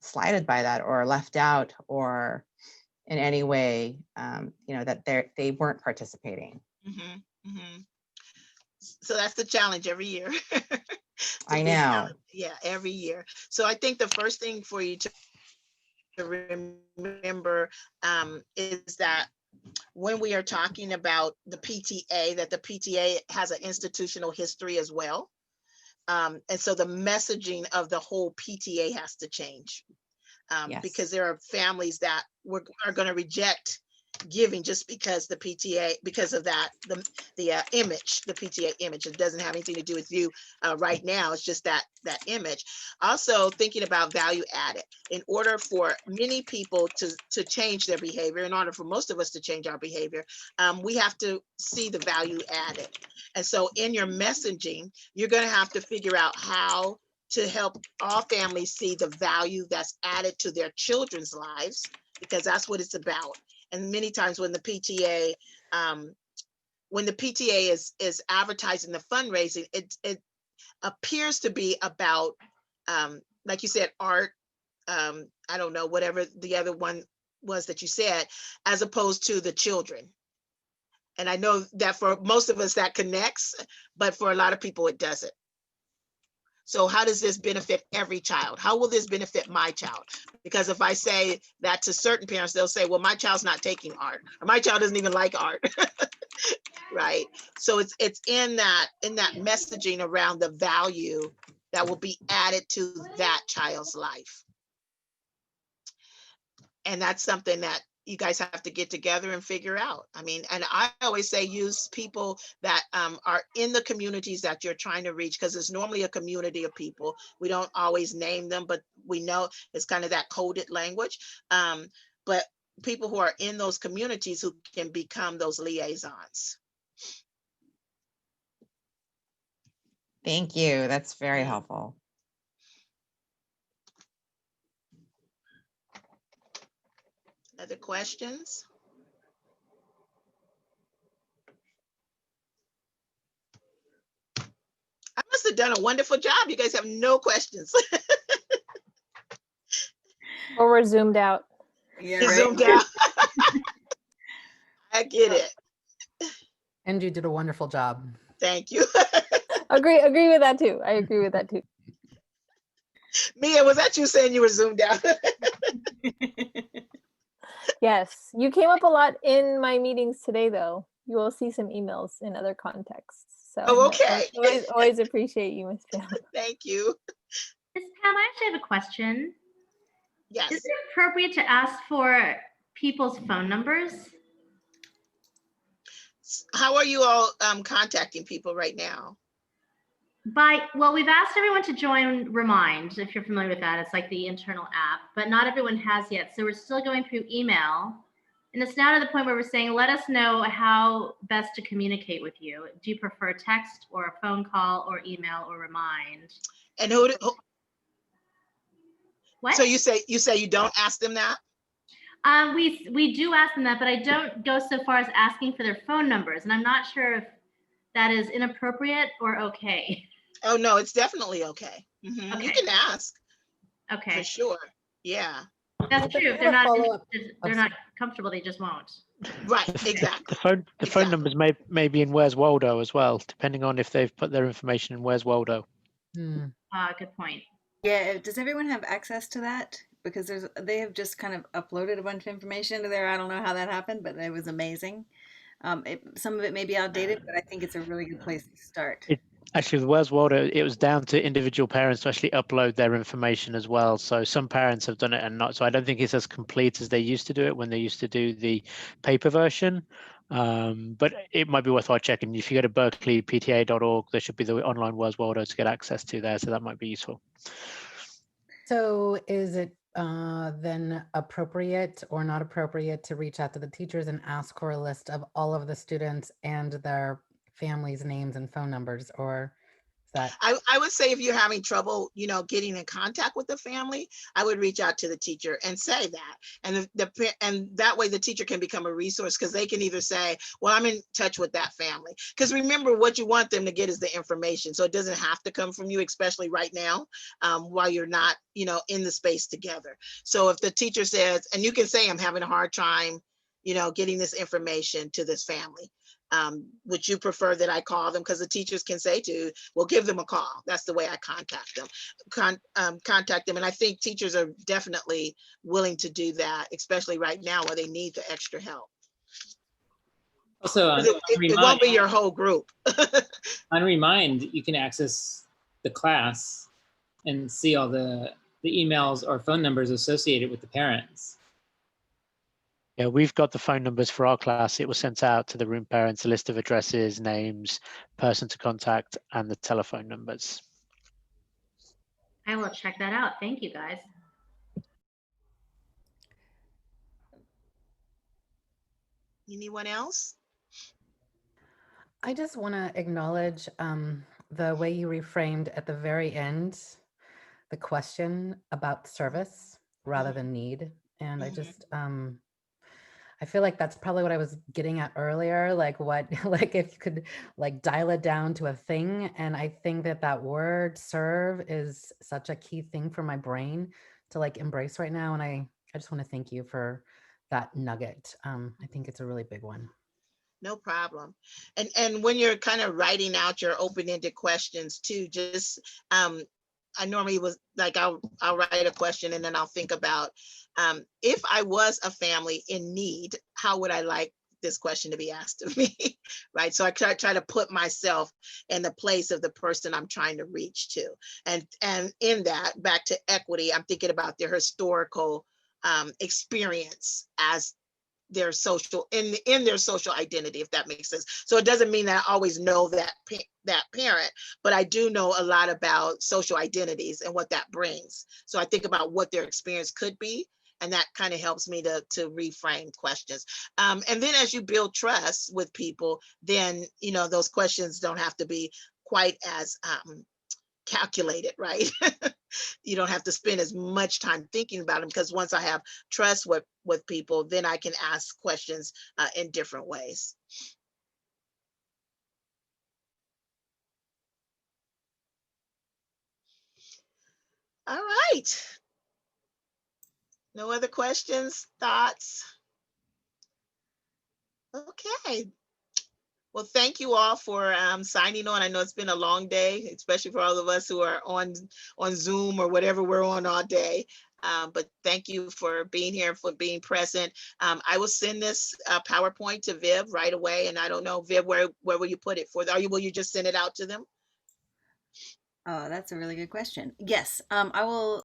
slighted by that or left out or in any way, you know, that they weren't participating. So that's the challenge every year. I know. Yeah, every year. So I think the first thing for you to remember is that when we are talking about the PTA, that the PTA has an institutional history as well. And so the messaging of the whole PTA has to change, Yes. because there are families that are going to reject giving just because the PTA, because of that, the image, the PTA image. It doesn't have anything to do with you right now. It's just that image. Also thinking about value added. In order for many people to change their behavior, in order for most of us to change our behavior, we have to see the value added. And so in your messaging, you're going to have to figure out how to help all families see the value that's added to their children's lives, because that's what it's about. And many times when the PTA, is advertising the fundraising, it appears to be about, like you said, art. I don't know, whatever the other one was that you said, as opposed to the children. And I know that for most of us that connects, but for a lot of people it doesn't. So how does this benefit every child? How will this benefit my child? Because if I say that to certain parents, they'll say, well, my child's not taking art, or my child doesn't even like art. Right? So it's in that messaging around the value that will be added to that child's life. And that's something that you guys have to get together and figure out. I mean, and I always say use people that are in the communities that you're trying to reach, because it's normally a community of people. We don't always name them, but we know it's kind of that coded language. But people who are in those communities who can become those liaisons. Thank you. That's very helpful. Other questions? I must have done a wonderful job. You guys have no questions. Or we're zoomed out. Yeah, You're right. zoomed out. I get it. And you did a wonderful job. Thank you. Agree with that too. I agree with that too. Mia, was that you saying you were zoomed out? Yes, you came up a lot in my meetings today, though. You will see some emails in other contexts. So Oh, okay. always appreciate you, Miss Pam. Thank you. Ms. Pam, I actually have a question. Yes. Is it appropriate to ask for people's phone numbers? How are you all contacting people right now? Well, we've asked everyone to join Remind, if you're familiar with that. It's like the internal app, but not everyone has yet. So we're still going through email. And it's now to the point where we're saying, let us know how best to communicate with you. Do you prefer text or a phone call or email or Remind? And what? So you say you don't ask them that? We do ask them that, but I don't go so far as asking for their phone numbers. And I'm not sure if that is inappropriate or okay. Oh, no, it's definitely okay. Okay. You can ask. Okay. For sure. Yeah. That's true. If they're not they're not comfortable, they just won't. Right, exactly. The phone numbers may be in Where's Waldo as well, depending on if they've put their information in Where's Waldo. Good point. Yeah, does everyone have access to that? Because they have just kind of uploaded a bunch of information into there. I don't know how that happened, but it was amazing. Some of it may be outdated, but I think it's a really good place to start. Actually, with Where's Waldo, it was down to individual parents to actually upload their information as well. So some parents have done it and not. So I don't think it's as complete as they used to do it when they used to do the paper version. But it might be worthwhile checking. If you go to berkeleypta.org, there should be the online Where's Waldo to get access to there. So that might be useful. So is it then appropriate or not appropriate to reach out to the teachers and ask for a list of all of the students and their families' names and phone numbers, or is that? I would say if you're having trouble, getting in contact with the family, I would reach out to the teacher and say that. And and that way the teacher can become a resource, because they can either say, well, I'm in touch with that family. Because remember, what you want them to get is the information. So it doesn't have to come from you, especially right now, while you're not, in the space together. So if the teacher says, and you can say, I'm having a hard time, getting this information to this family. Would you prefer that I call them? Because the teachers can say well, give them a call. That's the way I contact them. Contact them. And I think teachers are definitely willing to do that, especially right now where they need the extra help. Also, it won't be your whole group. On Remind, you can access the class and see all the emails or phone numbers associated with the parents. Yeah, we've got the phone numbers for our class. It was sent out to the room parents, a list of addresses, names, person to contact, and the telephone numbers. I will check that out. Thank you, guys. Anyone else? I just want to acknowledge the way you reframed at the very end the question about service rather than need. And I just, I feel like that's probably what I was getting at earlier, like like if you could like dial it down to a thing. And I think that word serve is such a key thing for my brain to like embrace right now. And I just want to thank you for that nugget. I think it's a really big one. No problem. And when you're kind of writing out your open-ended questions too, just I normally was like, I'll write a question and then I'll think about if I was a family in need, how would I like this question to be asked of me? Right. So I try to put myself in the place of the person I'm trying to reach to. And in that, back to equity, I'm thinking about their historical experience as their social in their social identity, if that makes sense. So it doesn't mean that I always know that parent, but I do know a lot about social identities and what that brings. So I think about what their experience could be, and that kind of helps me to reframe questions. And then as you build trust with people, then those questions don't have to be quite as calculated, right? You don't have to spend as much time thinking about them, because once I have trust with people, then I can ask questions in different ways. All right. No other questions, thoughts? Okay. Well, thank you all for signing on. I know it's been a long day, especially for all of us who are on Zoom or whatever we're on all day. But thank you for being here, for being present. I will send this PowerPoint to Viv right away. And I don't know, Viv, where will you put it for? Will you just send it out to them? Oh, that's a really good question. Yes, I will